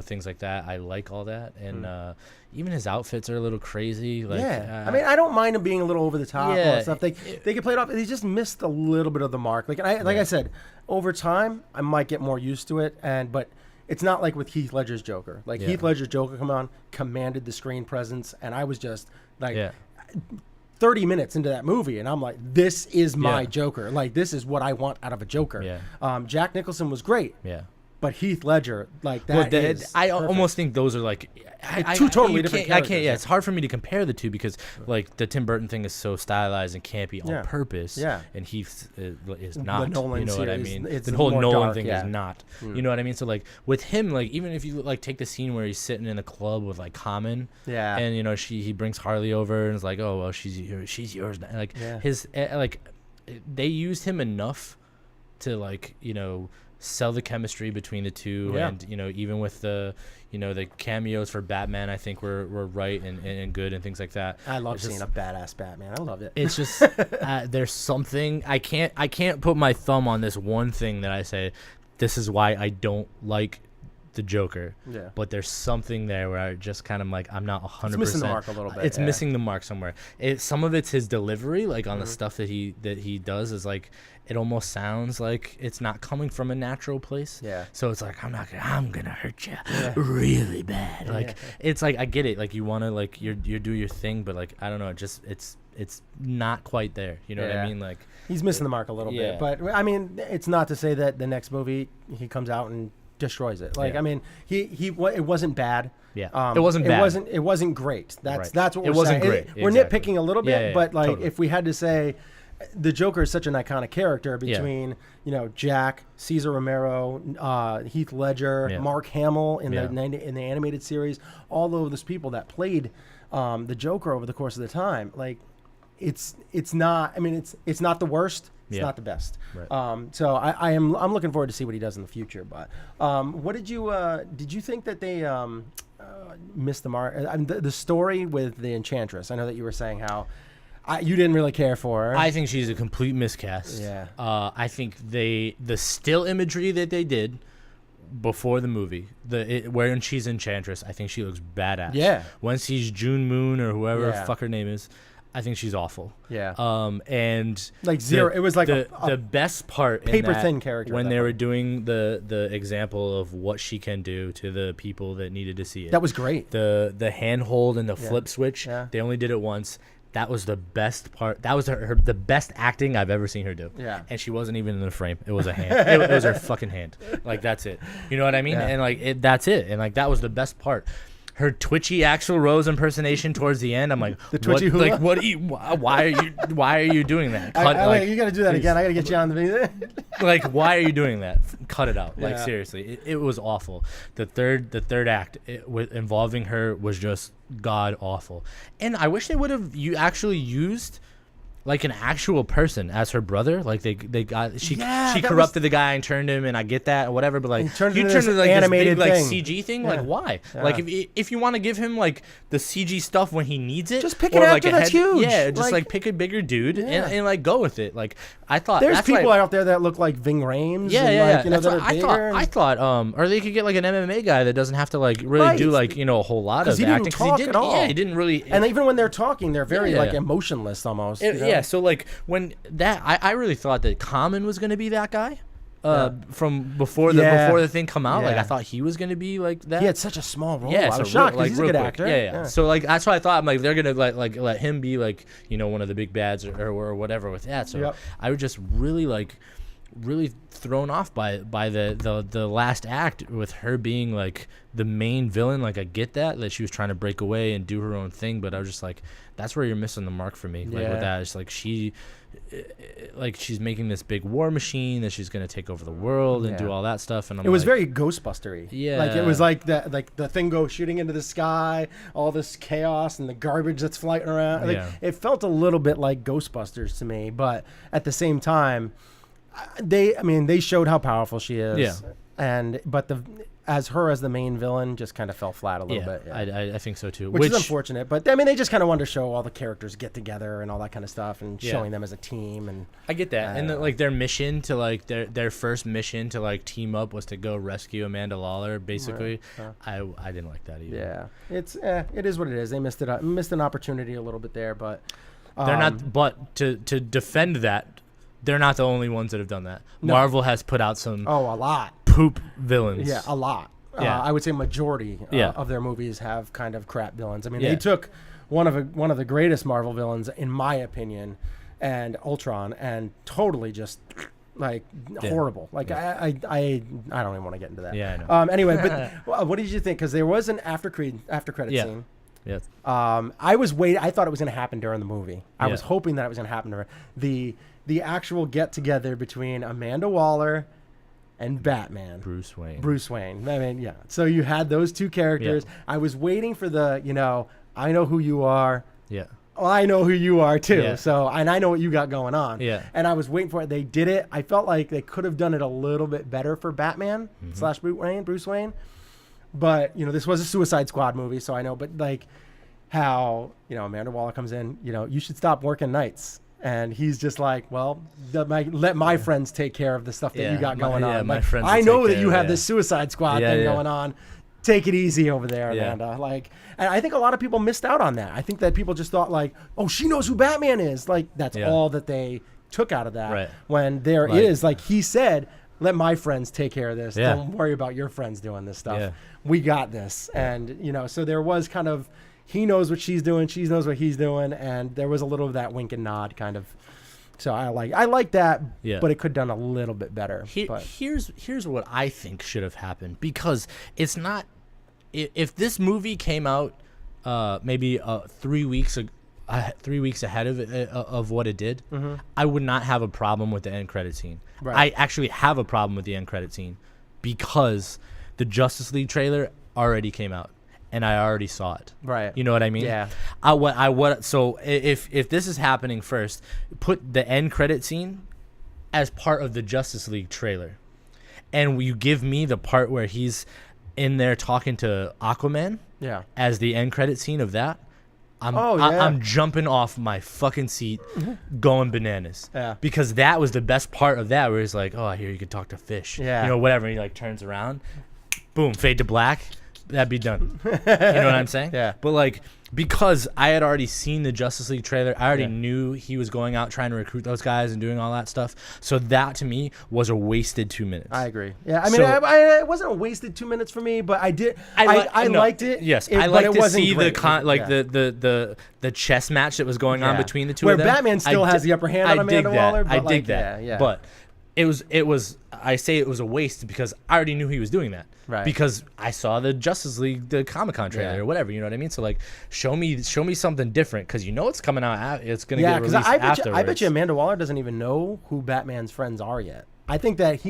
things like that, I like all that. And even his outfits are a little crazy, I mean, I don't mind him being a little over the top and stuff. They can play it off. He just missed a little bit of the mark. I said, over time I might get more used to it, but it's not like with Heath Ledger's Joker. Heath Ledger's Joker commanded the screen presence, and I was just 30 minutes into that movie, and I'm like, this is my Joker. This is what I want out of a Joker. Yeah. Jack Nicholson was great. Yeah. But Heath Ledger, is I almost think those are two totally different characters. I can't. Yeah, it's hard for me to compare the two, because the Tim Burton thing is so stylized and campy on purpose. Yeah. And Heath is not. The Nolan what I mean? It's the whole Nolan dark, thing is not. You know what I mean? So with him, even if you take the scene where he's sitting in the club with Common. Yeah. And he brings Harley over and is like, oh well, she's yours now. His they used him enough to sell the chemistry between the two, and even with the the cameos for Batman, I think were right and good and things like that. I love seeing a badass Batman. I love it. It's just there's something I can't put my thumb on this one thing that I say this is why I don't like the Joker. Yeah. But there's something there where I just kind of I'm not 100%. It's missing the mark a little bit. It's missing the mark somewhere. Some of it's his delivery, on the stuff that he does is it almost sounds like it's not coming from a natural place. Yeah. So it's I'm gonna hurt you really bad. It's I get it. You wanna you do your thing, but I don't know. It's not quite there. You know what I mean? He's missing the mark a little bit. But I mean, it's not to say that the next movie he comes out and destroys it. Like, I mean, it wasn't bad. Yeah, it wasn't bad. It wasn't great. That's what we're saying. It wasn't great. We're nitpicking a little bit, but like totally. if we had to say, the Joker is such an iconic character between Jack, Cesar Romero, Heath Ledger, Mark Hamill in the animated series, all of those people that played the Joker over the course of the time. Like, it's not. I mean, it's not the worst. It's not the best. Right. So I'm looking forward to see what he does in the future. But what did you think that they missed the mark? The story with the Enchantress. I know that you were saying how you didn't really care for her. I think she's a complete miscast. Yeah. I think the still imagery that they did before the movie, when she's Enchantress, I think she looks badass. Yeah. When she's June Moon or whoever the fuck her name is, I think she's awful. Yeah. And like zero. It was like the best part paper in that, thin character when they were doing the example of what she can do to the people that needed to see it. That was great. The handhold and the flip switch. Yeah. They only did it once. That was the best part. That was the best acting I've ever seen her do. Yeah. And she wasn't even in the frame. It was a hand. it was her fucking hand. Like, that's it. You know what I mean? Yeah. And like that's it. And like that was the best part. Her twitchy Axl Rose impersonation towards the end, I'm like, the twitchy hula? Like, what? Why are you doing that? You got to do that again. I got to get you on the video. Like, why are you doing that? Cut it out. Like, seriously, it was awful. The third act involving her was just god awful. And I wish they would have actually used like an actual person as her brother. Like she corrupted the guy and turned him, and I get that or whatever, but like you turned into like animated this big, like CG thing. Like, why? Like, if you want to give him like the CG stuff when he needs it, just pick an actor that's huge. Yeah, just like pick a bigger dude and like go with it. Like, I thought there's people out there that look like Ving Rhames. I thought or they could get like an MMA guy that doesn't have to like really do like a whole lot of acting. Talk at all. Yeah, he didn't really. And even when they're talking, they're very like emotionless almost. Yeah, so like when that, I really thought that Common was going to be that guy from before the thing come out. Like, I thought he was going to be like that. He had such a small role. Yeah, I was shocked. Like, he's a good actor. Yeah. So like that's why I thought, I'm like, they're going to let him be like one of the big bads or whatever with that. So I was just really thrown off by the last act with her being like the main villain. Like, I get that she was trying to break away and do her own thing, but I was just like, that's where you're missing the mark for me. Like, with that, it's like she's making this big war machine that she's going to take over the world and do all that stuff, and it was very Ghostbustery. Yeah, like it was like that, like the thing goes shooting into the sky, all this chaos and the garbage that's flying around. Like, it felt a little bit like Ghostbusters to me, but at the same time, they showed how powerful she is. Yeah. But as the main villain just kind of fell flat a little bit. Yeah. I think so too. Which is unfortunate. But I mean, they just kind of wanted to show all the characters get together and all that kind of stuff, and showing them as a team. And I get that. And like their mission to like their first mission to like team up was to go rescue Amanda Lawler, basically. Right. I didn't like that either. Yeah, it is what it is. They missed an opportunity a little bit there, but they're not. But to defend that, they're not the only ones that have done that. No. Marvel has put out some a lot poop villains. Yeah, a lot. Yeah. I would say majority of their movies have kind of crap villains. I mean, they took one of the greatest Marvel villains, in my opinion, and Ultron, and totally just like horrible. Like I don't even want to get into that. Yeah, I know. Anyway, but what did you think? Because there was an after credit scene. Yes. I thought it was going to happen during the movie. I was hoping that it was going to happen during the actual get together between Amanda Waller and Batman. Bruce Wayne. I mean, so you had those two characters. Yeah. I was waiting for I know who you are. Yeah. Well, I know who you are too. Yeah. So, and I know what you got going on. Yeah. And I was waiting for it. They did it. I felt like they could have done it a little bit better for Batman / Bruce Wayne. But, this was a Suicide Squad movie, so I know. But like how, Amanda Waller comes in, you should stop working nights. And he's just like, well, let my friends take care of the stuff that you got going on. Yeah, my friends. I know that you have this Suicide Squad thing going on. Take it easy over there, Amanda. Like, and I think a lot of people missed out on that. I think that people just thought like, oh, she knows who Batman is. Like, that's all that they took out of that. Right. When there is, like he said, let my friends take care of this. Yeah. Don't worry about your friends doing this stuff. Yeah. We got this. And, so there was kind of, he knows what she's doing, she knows what he's doing, and there was a little of that wink and nod kind of So I like that, yeah. but it could have done a little bit better. Here's what I think should have happened, because it's not. If this movie came out maybe 3 weeks ahead of what it did, mm-hmm. I would not have a problem with the end credit scene. Right. I actually have a problem with the end credit scene because the Justice League trailer already came out and I already saw it. Right. You know what I mean? Yeah. So if this is happening first, put the end credit scene as part of the Justice League trailer, and you give me the part where he's in there talking to Aquaman. Yeah. As the end credit scene of that. I'm jumping off my fucking seat, going bananas. Yeah. Because that was the best part of that, where he's like, "Oh, I hear you could talk to fish." Yeah. You know, whatever. And he like turns around, boom, fade to black. That'd be done. You know what I'm saying? Yeah. But like, because I had already seen the Justice League trailer, I already knew he was going out trying to recruit those guys and doing all that stuff. So that to me was a wasted 2 minutes. I agree. Yeah, I mean, it wasn't a wasted 2 minutes for me, but I liked it. Yes, I like to see the chess match that was going on between the two of them. Where Batman still has the upper hand on Amanda Waller. I dig that. Yeah. But it was. I say it was a waste because I already knew he was doing that. Right. Because I saw the Justice League, the Comic-Con trailer or whatever, you know what I mean? So like, show me something different, because you know it's coming out. It's gonna get released afterwards. I bet you Amanda Waller doesn't even know who Batman's friends are yet. I think that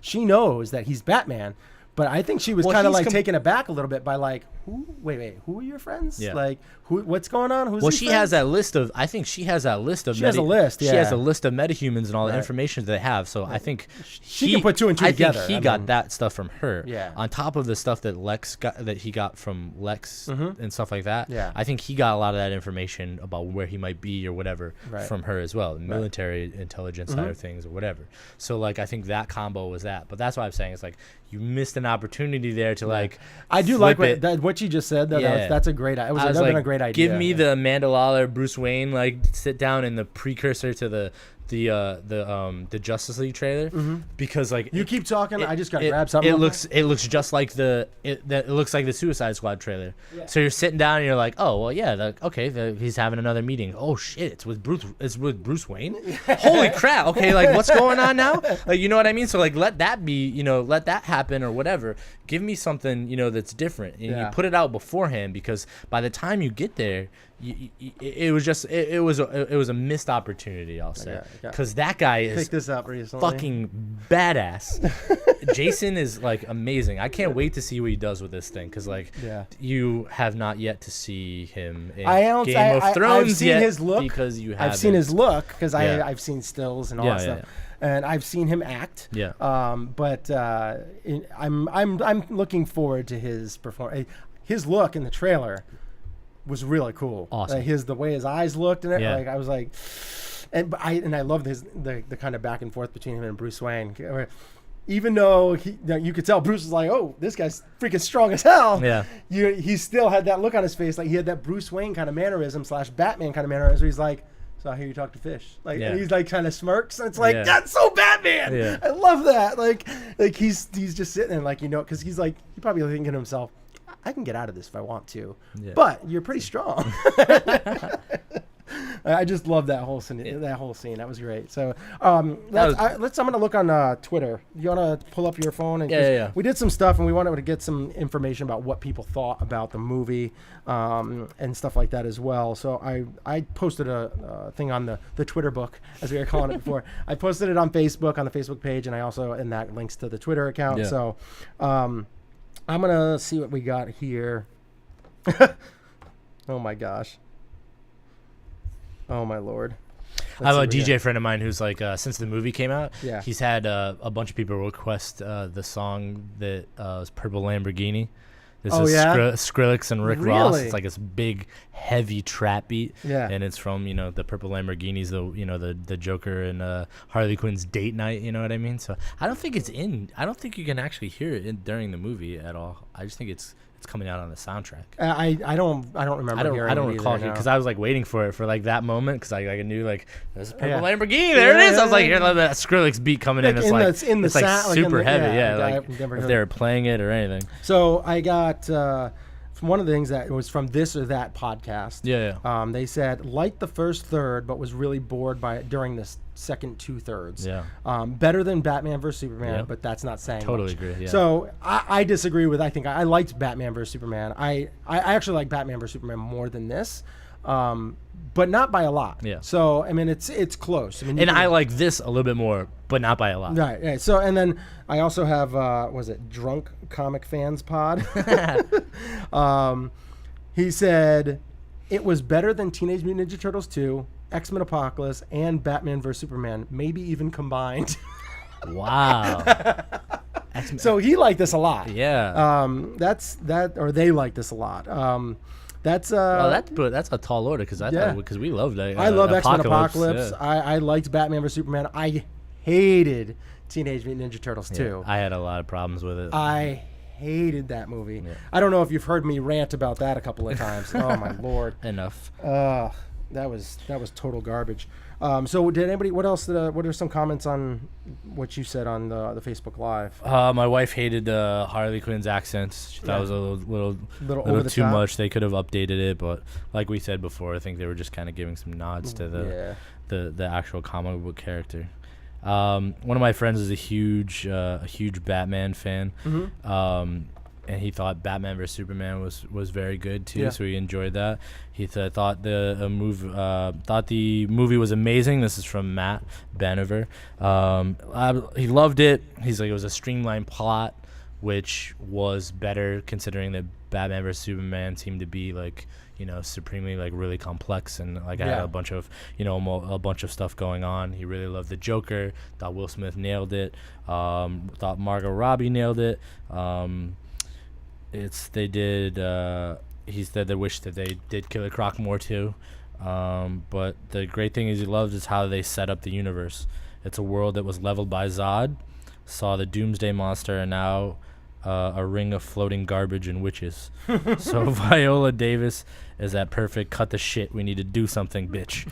she knows that he's Batman, but I think she was kind of like taken aback a little bit by like, wait, who are your friends? Yeah. Like, what's going on? Who's she has that list of. I think she has that list of. She has a list. Yeah. She has a list of metahumans and all the information that they have. So I think she can put two and two together. I think he got that stuff from her. Yeah. On top of the stuff that he got from Lex and stuff like that. Yeah. I think he got a lot of that information about where he might be or whatever from her as well, the military intelligence side of things or whatever. So like, I think that combo was that. But that's what I'm saying. It's like you missed an opportunity there to like. I do like what you just said. That's a great. It was been a great idea. Give me the Amanda Waller, Bruce Wayne, like sit down in the precursor to the Justice League trailer, because like you keep talking. I just gotta grab something. It looks just like it looks like the Suicide Squad trailer. Yeah. So you're sitting down and you're like, oh well, yeah, he's having another meeting. Oh shit, it's with Bruce Wayne. Holy crap! Okay, like what's going on now? Like, you know what I mean? So like, let that be, let that happen or whatever. Give me something that's different, and you put it out beforehand, because by the time you get there, it was a missed opportunity, I'll say, because that guy is picked this up recently. Fucking badass. Jason is like amazing. I can't wait to see what he does with this thing, because like you have not yet to see him in Game of Thrones I've seen yet, because I've seen his look, because I've seen stills and all that stuff. And I've seen him act. Yeah. But I'm looking forward to his performance. His look in the trailer was really cool. Awesome. The way his eyes looked and it, like I was like, and I loved the kind of back and forth between him and Bruce Wayne. Even though you could tell Bruce was like, oh, this guy's freaking strong as hell. Yeah. He still had that look on his face, like he had that Bruce Wayne kind of mannerism / Batman kind of mannerism. Where he's like, so I hear you talk to fish. Like, and he's like kind of smirks, and it's like, that's so Batman. Yeah. I love that. Like he's just sitting there, like, because he's like, he probably thinking to himself, I can get out of this if I want to, but you're pretty strong. I just love that whole scene. That whole scene, that was great. So I'm gonna look on Twitter. You wanna pull up your phone? And we did some stuff, and we wanted to get some information about what people thought about the movie and stuff like that as well. So I posted a thing on the Twitter book, as we were calling it before. I posted it on Facebook, on the Facebook page, and I also, and that links to the Twitter account. Yeah. So I'm gonna see what we got here. Oh my gosh. Oh my lord. I have a DJ friend of mine who's like, since the movie came out, he's had a bunch of people request the song that was Purple Lamborghini. This is Skrillex and Rick Ross. It's like this big, heavy trap beat. Yeah. And it's from, the Purple Lamborghinis, the Joker and Harley Quinn's date night, you know what I mean? So I don't think I don't think you can actually hear it during the movie at all. I just think it's coming out on the soundtrack. I don't remember. I don't recall it, because I was like waiting for it for like that moment, because I knew like there's a Purple Lamborghini, there it is. I was like, here's that Skrillex beat coming in. It's like super heavy. Like if they were playing it or anything. So I got one of the things that was from This or That podcast. Yeah. They said liked the first third, but was really bored by it during the second 2/3. Yeah. Better than Batman vs Superman, Yep. but that's not saying Totally much. agree. Yeah. So I disagree with. I think I liked Batman vs Superman. I actually like Batman vs Superman more than this. But not by a lot. Yeah. So I mean, it's close. I mean, I like this a little bit more, but not by a lot. Right. Right. So and then I also have was it Drunk Comic Fans Pod? He said it was better than Teenage Mutant Ninja Turtles 2, X-Men Apocalypse, and Batman vs Superman, maybe even combined. Wow. So he liked this a lot. Yeah. Or they like this a lot. That's a tall order because we loved it. I love X-Men Apocalypse. Yeah. I liked Batman vs Superman. I hated Teenage Mutant Ninja Turtles 2. I had a lot of problems with it. I hated that movie. Yeah. I don't know if you've heard me rant about that a couple of times. Oh my lord. Enough. That was total garbage. So did anybody? What else? What are some comments on what you said on the Facebook Live? My wife hated Harley Quinn's accents. She thought it was a little over the too top. much. They could have updated it, but like we said before, I think they were just kind of giving some nods to the actual comic book character. One of my friends is a huge Batman fan. Mm-hmm. And he thought Batman vs Superman was very good too, Yeah. so he enjoyed that. He thought the movie was amazing. This is from Matt Banover. He loved it. He's like, it was a streamlined plot, which was better considering that Batman vs Superman seemed to be like, supremely like really complex and like I had a bunch of a bunch of stuff going on. He really loved the Joker. Thought Will Smith nailed it. Thought Margot Robbie nailed it. He said they wish that they did Killer Croc more too. But the great thing he loved is how they set up the universe. It's a world that was leveled by Zod, saw the Doomsday Monster, and now a ring of floating garbage and witches. So Viola Davis is that perfect cut the shit, we need to do something, bitch.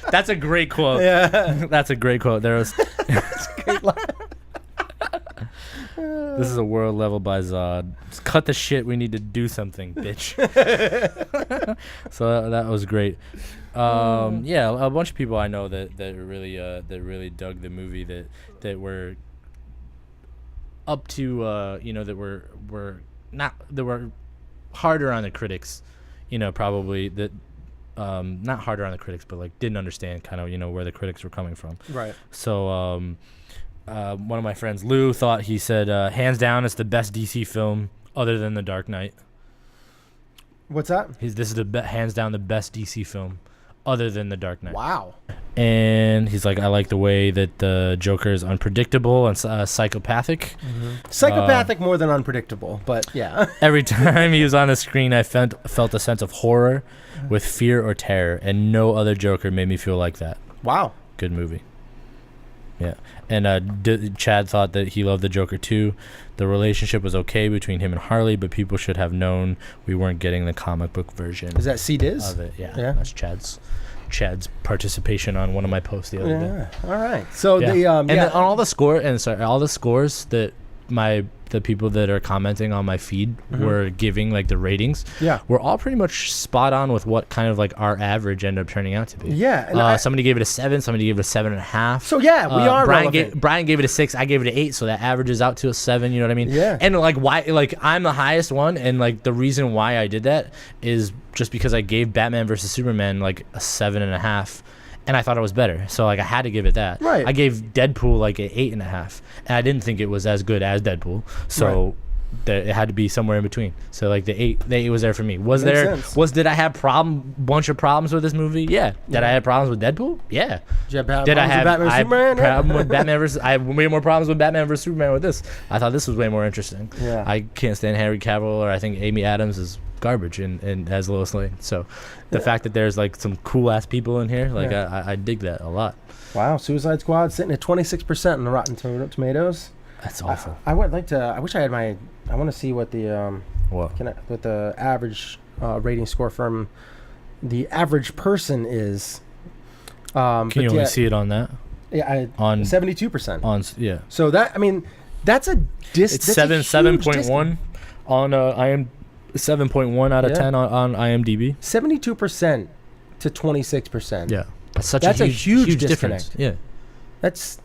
That's a great quote. Yeah. That's a great quote. That's a great line. This is a world leveled by Zod. Just cut the shit, we need to do something, bitch. So that was great. Yeah, a bunch of people I know that really dug the movie that were up to that were harder on the critics, probably that not harder on the critics, but like didn't understand kind of where the critics were coming from. Right. So one of my friends, Lou, he said hands down it's the best DC film other than The Dark Knight. What's that? This is hands down the best DC film other than The Dark Knight. Wow. And he's like, I like the way that the Joker is unpredictable and psychopathic. Mm-hmm. Psychopathic more than unpredictable, but yeah. Every time he was on the screen, I felt a sense of horror with fear or terror, and no other Joker made me feel like that. Wow. Good movie. Yeah. And Chad thought that he loved the Joker too. The relationship was okay between him and Harley, but people should have known we weren't getting the comic book version. Is that C-Diz? Of it? Yeah. That's Chad's participation on one the other day. All right. So and on all the scores that the people that are commenting on my feed were giving like the ratings, were all pretty much spot on with what kind of like our average ended up turning out to be. Yeah. Somebody gave it a 7, somebody gave it a 7.5. So yeah, we are Brian gave it a 6, I gave it an 8, so that averages out to a 7. You know what I mean? Yeah. And like why? Like I'm the highest one, and like the reason why I did that is just because I gave Batman versus Superman like a 7.5. And I thought it was better, so like I had to give it that. Right. I gave Deadpool like an 8.5, and I didn't think it was as good as Deadpool, so it had to be somewhere in between. So like the 8 was there for me. Did I have bunch of problems with this movie? Yeah. Did I have problems with Deadpool? Yeah. Did I have problem with Batman versus? I have way more problems with Batman versus Superman with this. I thought this was way more interesting. Yeah. I can't stand Henry Cavill, or I think Amy Adams is garbage and as Lois Lane. So the fact that there's like some cool ass people in here, like I dig that a lot. Wow. Suicide Squad sitting at 26% on the Rotten Tomatoes. That's awful. I wish I had I want to see what the what the average rating score from the average person is. Can you only see it on that? Yeah, on 72%. On So that, I mean, that's a It's 7.1 on 7.1 out of 10 on IMDb. 72% to 26%. Yeah, that's a huge difference. Yeah, that's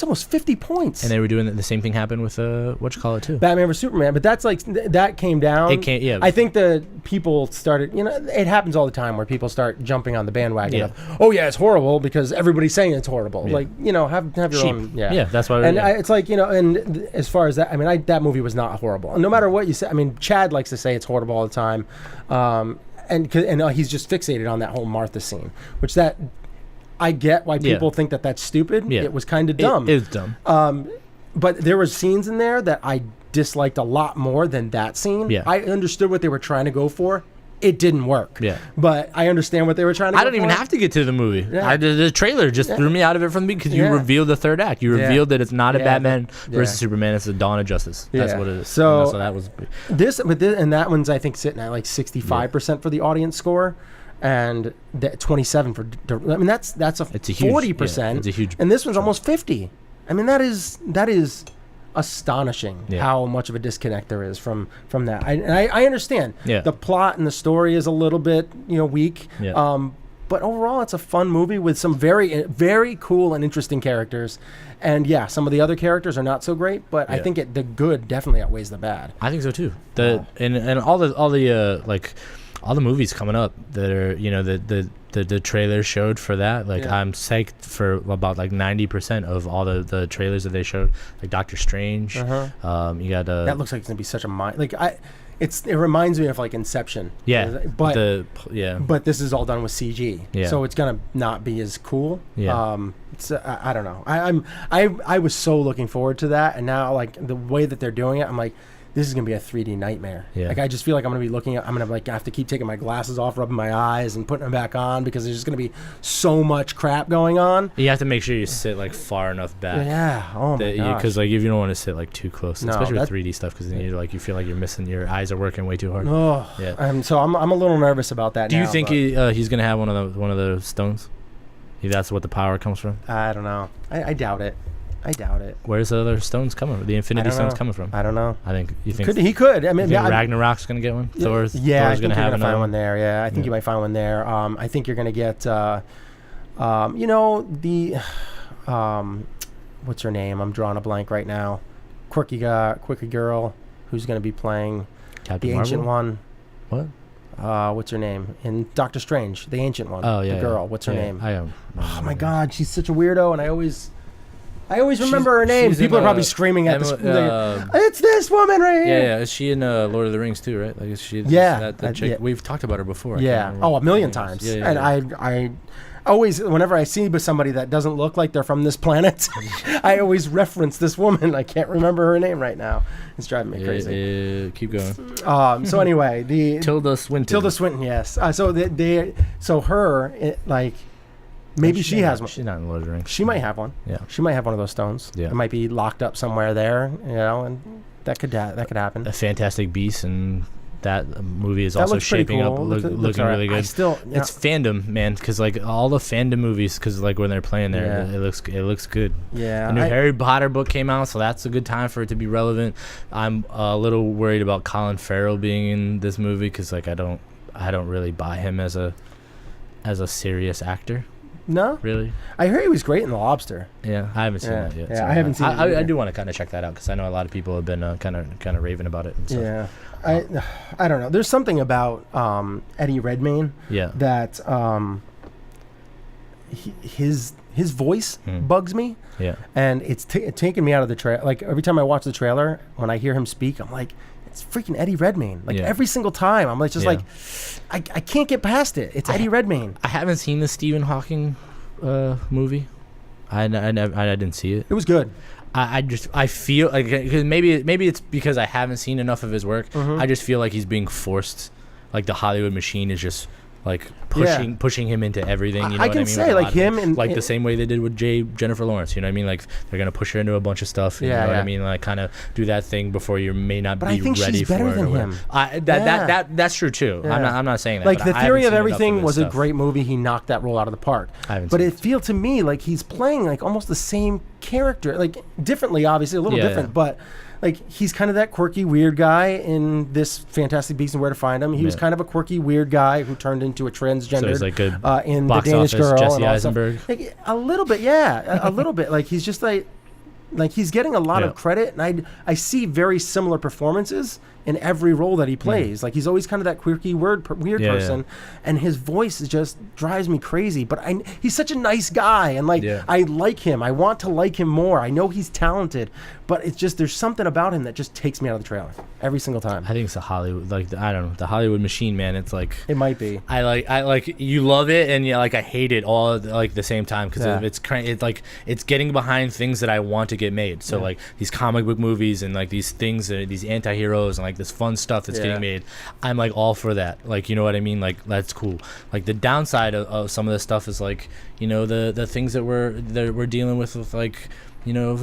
almost 50 points. And they were doing the same thing happened with what you call it too, Batman vs Superman. But that's like that came down. It came, yeah. I think the people started. It happens all the time where people start jumping on the bandwagon. Yeah. Of, oh yeah, it's horrible because everybody's saying it's horrible. Yeah. Like have your own. Yeah, that's why. And it's like and as far as that, I mean, that movie was not horrible. No matter what you say, I mean, Chad likes to say it's horrible all the time, and he's just fixated on that whole Martha scene, which that. I get why people think that that's stupid. Yeah. It was kind of dumb. It is dumb. But there were scenes in there that I disliked a lot more than that scene. Yeah. I understood what they were trying to go for. It didn't work. Yeah. But I understand what they were trying to go for. I don't even have to get to the movie. Yeah. The trailer just threw me out of it from the beginning because you revealed the third act. You revealed that it's not a Batman versus Superman. It's a Dawn of Justice. That's what it is. So that was and that one's I think sitting at like 65% for the audience score. And 27 for. I mean, that's a 40%. It's a huge. And this one's almost 50. I mean, that is astonishing how much of a disconnect there is from that. I understand. Yeah. The plot and the story is a little bit weak. Yeah. But overall, it's a fun movie with some very very cool and interesting characters. And some of the other characters are not so great, but I think the good definitely outweighs the bad. I think so too. And all the like. All the movies coming up that are, the trailer showed for that. Like, I'm psyched for about like 90% of all the trailers that they showed. Like Doctor Strange. You got that looks like it's gonna be such a mind. Like it reminds me of like Inception. Yeah. But But this is all done with CG. Yeah. So it's gonna not be as cool. Yeah. I don't know. I was so looking forward to that, and now like the way that they're doing it, I'm like. This is gonna be a 3D nightmare. Yeah. Like I just feel like I'm gonna be looking at. I'm gonna like have to keep taking my glasses off, rubbing my eyes, and putting them back on because there's just gonna be so much crap going on. You have to make sure you sit like far enough back. Yeah. Oh my gosh. Because like if you don't want to sit like too close, especially with 3D stuff, because then you feel like you're missing. Your eyes are working way too hard. Oh. Yeah. So I'm a little nervous about that. Do you think he's gonna have one of the stones? That's what the power comes from. I don't know. I doubt it. I doubt it. Where's the other stones coming from? The Infinity Stones coming from? I don't know. You think he could. I mean, Ragnarok's gonna get one. Thor's I think gonna have find one there. Yeah, I think you might find one there. I think you're gonna get, what's her name? I'm drawing a blank right now. Quirky girl who's gonna be playing Captain the ancient Marvel? one. What? What's her name in Doctor Strange? The ancient one. Oh yeah. The girl. What's her name? I am. Oh my God, she's such a weirdo, and I always remember her name. People are probably screaming at it's this woman right here. Yeah. Is she in Lord of the Rings too, right? Like, is she? That chick. We've talked about her before. Yeah. Oh, a million times. Yeah. And I always, whenever I see somebody that doesn't look like they're from this planet, I always reference this woman. I can't remember her name right now. It's driving me crazy. Keep going. So anyway, the Tilda Swinton. Yes. So her, maybe she has one. She's not in Lord of the Rings. She might have one. Yeah. She might have one of those stones. Yeah. It might be locked up somewhere there, and that could happen. A Fantastic Beast, and that movie is also shaping up, looking really good. It's fandom, man, because like all the fandom movies, because like when they're playing there, it looks good. Yeah. The new Harry Potter book came out, so that's a good time for it to be relevant. I'm a little worried about Colin Farrell being in this movie because like I don't really buy him as a serious actor. No, really. I heard he was great in The Lobster. Yeah, I haven't seen that yet. Yeah, so I haven't seen it. I do want to kind of check that out because I know a lot of people have been kind of raving about it. And stuff. Yeah, I don't know. There's something about Eddie Redmayne. Yeah. That his voice bugs me. Yeah. And it's taken me out of the trailer. Like every time I watch the trailer, when I hear him speak, I'm like, it's freaking Eddie Redmayne. Like every single time, I'm like, like, I can't get past it. It's Eddie Redmayne. I haven't seen the Stephen Hawking movie. I didn't see it. It was good. I feel like maybe it's because I haven't seen enough of his work. I just feel like he's being forced. Like the Hollywood machine is just like pushing him into everything. You know I can say like him and like the same way they did with Jennifer Lawrence. You know what I mean? Like they're gonna push her into a bunch of stuff. You know what I mean? Like kind of do that thing before you may not be I think ready she's for better it. Than him. That's true too. Yeah. I'm not saying that. Like The Theory of Everything was a great movie. He knocked that role out of the park. But it feels to me like he's playing like almost the same character, like differently, obviously a little different, but like he's kind of that quirky weird guy in this Fantastic Beasts and Where to Find Them. He was kind of a quirky weird guy who turned into a transgender. So he's like a in The Danish Girl. Jesse Eisenberg. Like, a little bit, yeah, a little bit. Like he's just like he's getting a lot of credit, and I see very similar performances in every role that he plays. Like he's always kind of that quirky weird person, and his voice just drives me crazy. But he's such a nice guy, and I like him. I want to like him more. I know he's talented, but it's just there's something about him that just takes me out of the trailer every single time. I think it's the Hollywood, I don't know, the Hollywood machine, man. It's like it might be. I like you love it, and I hate it all at the same time because it's getting behind things that I want to get made. So these comic book movies and these things, these anti-heroes and this fun stuff that's getting made. I'm all for that. You know what I mean? That's cool. The downside of some of this stuff is the things that we're dealing with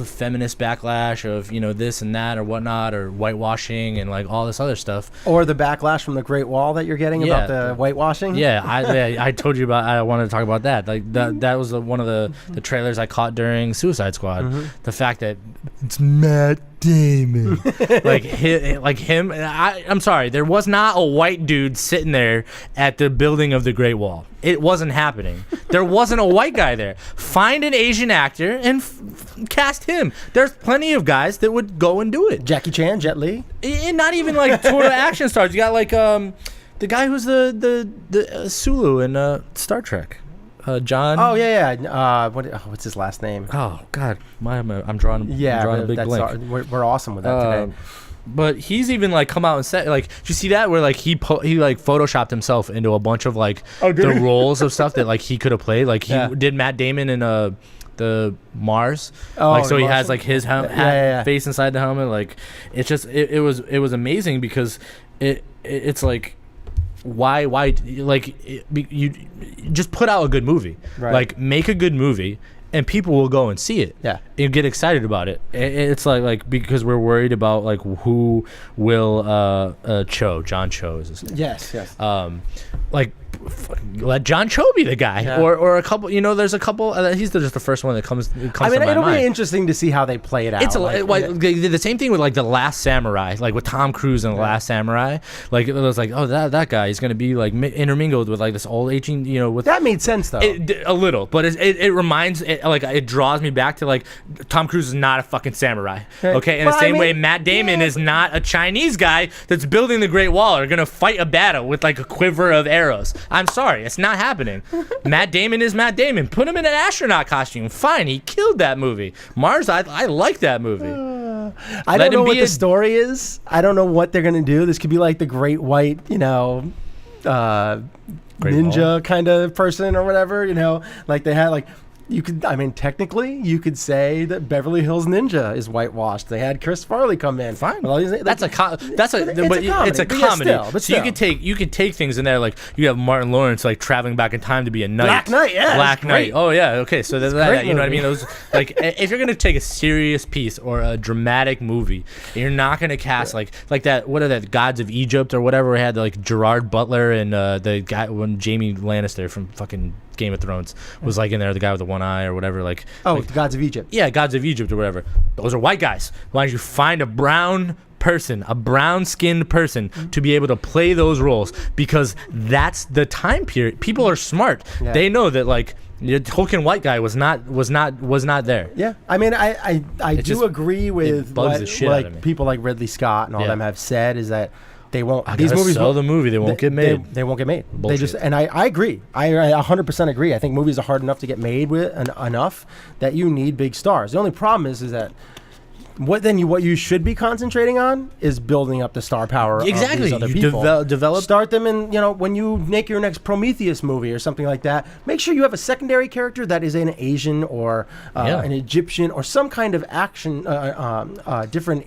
feminist backlash of this and that or whatnot, or whitewashing and all this other stuff, or the backlash from the Great Wall that you're getting about the whitewashing. I told you about. I wanted to talk about that. That was one of the trailers I caught during Suicide Squad. The fact that it's Matt Damon, him. I'm sorry, there was not a white dude sitting there at the building of the Great Wall. It wasn't happening. There wasn't a white guy there. Find an Asian actor and cast him. There's plenty of guys that would go and do it. Jackie Chan, Jet Li, and not even total action stars. You got the guy who's the Sulu in Star Trek. John. Oh yeah. What's his last name? Oh God, I'm drawing a big blank. We're awesome with that today. But he's even come out and said did you see that where he photoshopped himself into a bunch of the roles of stuff that he could have played. He did Matt Damon in the Mars. So he has his face inside the helmet. It's just it was amazing because it's why you just put out a good movie, right? Make a good movie and people will go and see it, and get excited about it. It's because we're worried about who will John Cho is his name. Yes. Let John Cho be the guy, or a couple. There's a couple. He's just the first one that comes. I mean, it'll be interesting to see how they play it out. It's they did the same thing with The Last Samurai, with Tom Cruise in The Last Samurai. It was that guy is going to be intermingled with this old aging. With that made sense though. A little, but it reminds it draws me back to Tom Cruise is not a fucking samurai. Okay, in the same way Matt Damon is not a Chinese guy that's building the Great Wall or going to fight a battle with a quiver of arrows. I'm sorry, it's not happening. Matt Damon is Matt Damon. Put him in an astronaut costume. Fine, he killed that movie. Mars, I like that movie. I don't know what the story is. I don't know what they're gonna do. This could be the Great White, ninja kind of person or whatever. They had you could, technically, you could say that Beverly Hills Ninja is whitewashed. They had Chris Farley come in. Fine, it's a comedy. But so you could take things in there, you have Martin Lawrence traveling back in time to be a knight. Black Knight, yeah. Black Knight. Oh yeah, okay. So there's that. You know what I mean? Those if you're gonna take a serious piece or a dramatic movie, you're not gonna cast like that. What are that? Gods of Egypt or whatever. We had Gerard Butler and the guy when Jamie Lannister from fucking Game of Thrones was in there, the guy with the one eye or whatever, the Gods of Egypt. Yeah, Gods of Egypt or whatever. Those are white guys. Why don't you find a brown person, a brown-skinned person to be able to play those roles? Because that's the time period. People are smart. Yeah. They know that the token white guy was not there. Yeah, I mean, I do agree with what people like Ridley Scott and all them have said is that they won't. These movies sell the movie. They won't get made. They won't get made. Bullshit. They just and I agree. I 100% agree. I think movies are hard enough to get made with enough that you need big stars. The only problem is that what you should be concentrating on is building up the star power of these other people. Develop. Start them in, when you make your next Prometheus movie or something like that, make sure you have a secondary character that is an Asian or an Egyptian or some kind of action, different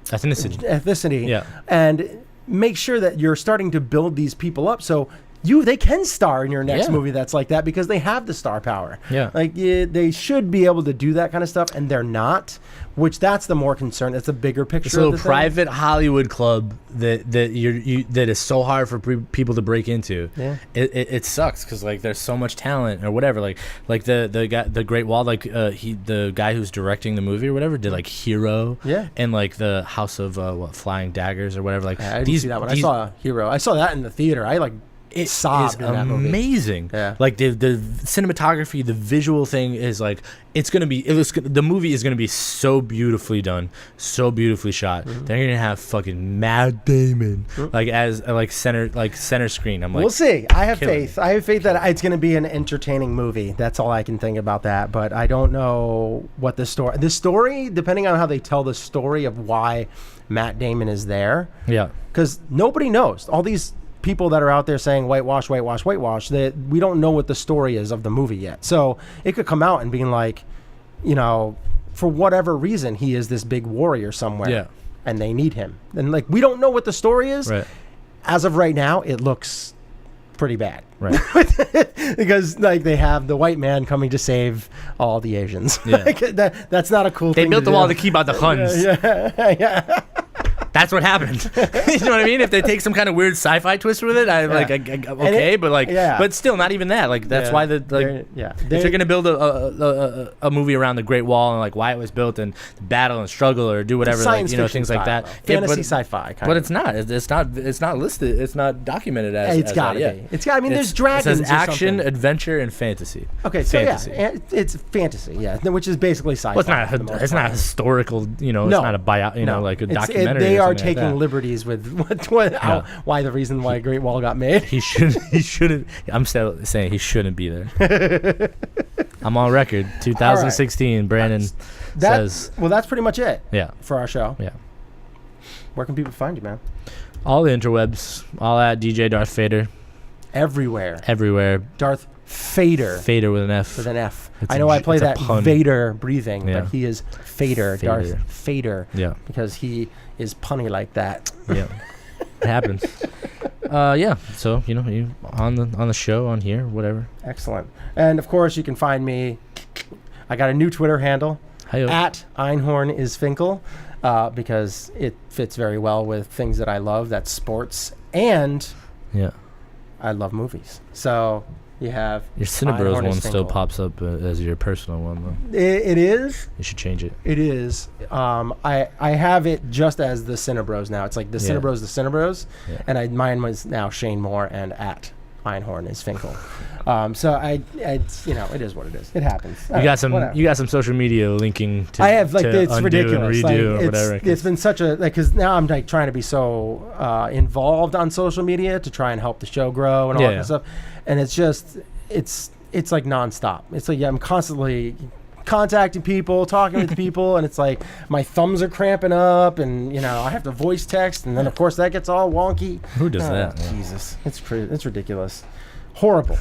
ethnicity. And make sure that you're starting to build these people up. So they can star in your next movie that's like that because they have the star power. Yeah. Like they should be able to do that kind of stuff, and they're not. Which that's the more concern. That's a bigger picture. It's a little private Hollywood club that is so hard for people to break into. Yeah. It sucks because like there's so much talent or whatever. Like the guy, the Great Wall, like the guy who's directing the movie or whatever did like Hero. Yeah. And like the House of Flying Daggers or whatever. Like I didn't see that one. I saw Hero. I saw that in the theater. I like. It is amazing. Yeah. Like the cinematography, the visual thing is like the movie is gonna be so beautifully done, so beautifully shot. Mm-hmm. They're gonna have fucking Matt Damon like as center screen. I'm like, we'll see. I have faith. I have faith that it's gonna be an entertaining movie. That's all I can think about that. But I don't know what the story, depending on how they tell the story of why Matt Damon is there. Yeah. Because nobody knows. All these people that are out there saying whitewash, that we don't know what the story is of the movie yet. So it could come out and being like, for whatever reason, he is this big warrior somewhere. Yeah. And they need him. And like, we don't know what the story is. Right. As of right now, it looks pretty bad. Right. Because like they have the white man coming to save all the Asians. Yeah. Like, that's not a cool thing. They built the wall to keep out the Huns. Yeah. That's what happened. You know what I mean? If they take some kind of weird sci-fi twist with it, but still, not even that. Like that's why if they're gonna build a movie around the Great Wall and like why it was built and battle and struggle or do whatever, things like that. Fantasy sci-fi. But it's not. It's not listed. It's not documented as. It's got to be. It's got. I mean, there's dragons. It says action, adventure, and fantasy. Okay, so fantasy. It's fantasy. Yeah, which is basically sci-fi. Well, it's not historical. It's not a buyout. Like a documentary. They are taking liberties with why the reason why Great Wall got made. He shouldn't. I'm still saying he shouldn't be there. I'm on record. 2016. Right. Brandon says. Well, that's pretty much it. Yeah. For our show. Yeah. Where can people find you, man? All the interwebs. All at DJ Darth Fader. Everywhere. Darth Fader. Fader with an F. With an F. I know I play that Vader breathing, but he is Fader. Darth Fader. Yeah. Because he is punny like that. Yeah. It happens. So you on the show on here, whatever. Excellent. And of course you can find me. I got a new Twitter handle at Einhorn is Finkel, because it fits very well with things that I love. That's sports and I love movies. So you have your Cinebros one still pops up as your personal one though. It is. You should change it. It is. I have it just as the Cinebros now. It's like the Cinebros, and mine was now Shane Moore and at Einhorn is Finkel. So it is what it is. It happens. You got some social media linking to. I have it's undo ridiculous. And redo or whatever. It's been such a because now I'm like trying to be so involved on social media to try and help the show grow and all that kind of stuff, and it's just it's like nonstop. It's like I'm constantly contacting people, talking with people, and it's like my thumbs are cramping up, and I have to voice text, and then of course that gets all wonky. Who does that? Jesus, it's ridiculous, horrible.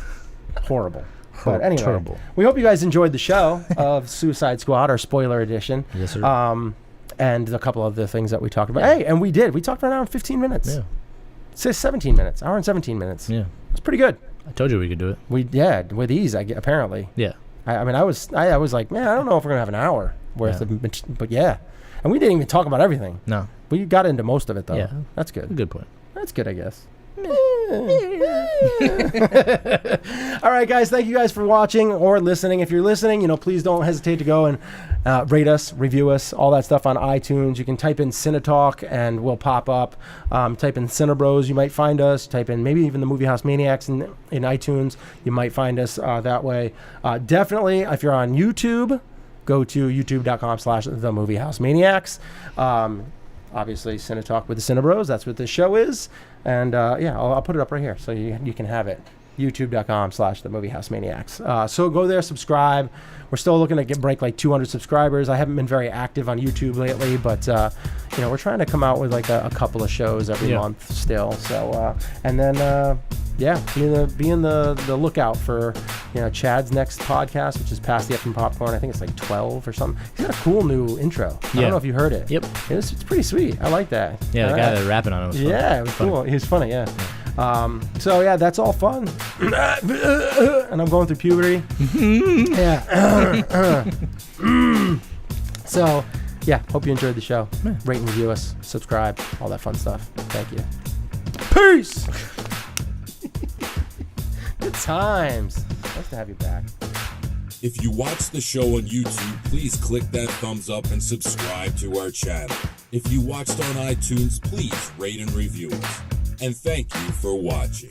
But anyway, we hope you guys enjoyed the show of Suicide Squad, our spoiler edition. Yes, sir. And a couple of the things that we talked about. Hey, and we did. We talked for an hour and 15 minutes. Yeah. It says 17 minutes. Hour and 17 minutes. Yeah. It's pretty good. I told you we could do it. With ease, apparently. Yeah. I was like, man, I don't know if we're gonna have an hour worth of, but and we didn't even talk about everything. No. We got into most of it though. Yeah. That's good. Good point. That's good, I guess. All right, guys. Thank you guys for watching or listening. If you're listening, please don't hesitate to go and rate us, review us, all that stuff on iTunes. You can type in CineTalk and we'll pop up. Type in Cinebros, you might find us. Type in maybe even the Movie House Maniacs in iTunes. You might find us that way. Definitely, if you're on YouTube, go to youtube.com/The Movie House Maniacs. Obviously, CineTalk with the Cinebros. That's what this show is. And I'll put it up right here so you can have it. youtube.com/The Movie House Maniacs. So go there, subscribe. We're still looking to break like 200 subscribers. I haven't been very active on YouTube lately, but we're trying to come out with like a couple of shows every month still. So and then be in the lookout for Chad's next podcast, which is Past the Up and Popcorn. I think it's like 12 or something. He's got a cool new intro. I don't know if you heard it. Yep. It's pretty sweet. I like that. Yeah, the guy that rapping on it was fun. Yeah, it was cool. He was funny. Yeah. So yeah, that's all fun. And I'm going through puberty. Yeah. So yeah, hope you enjoyed the show. Rate and review us, subscribe, all that fun stuff. Thank you. Peace. Good times. Nice to have you back. If you watch the show on YouTube, please click that thumbs up and subscribe to our channel. If you watched on iTunes, please rate and review us. And thank you for watching.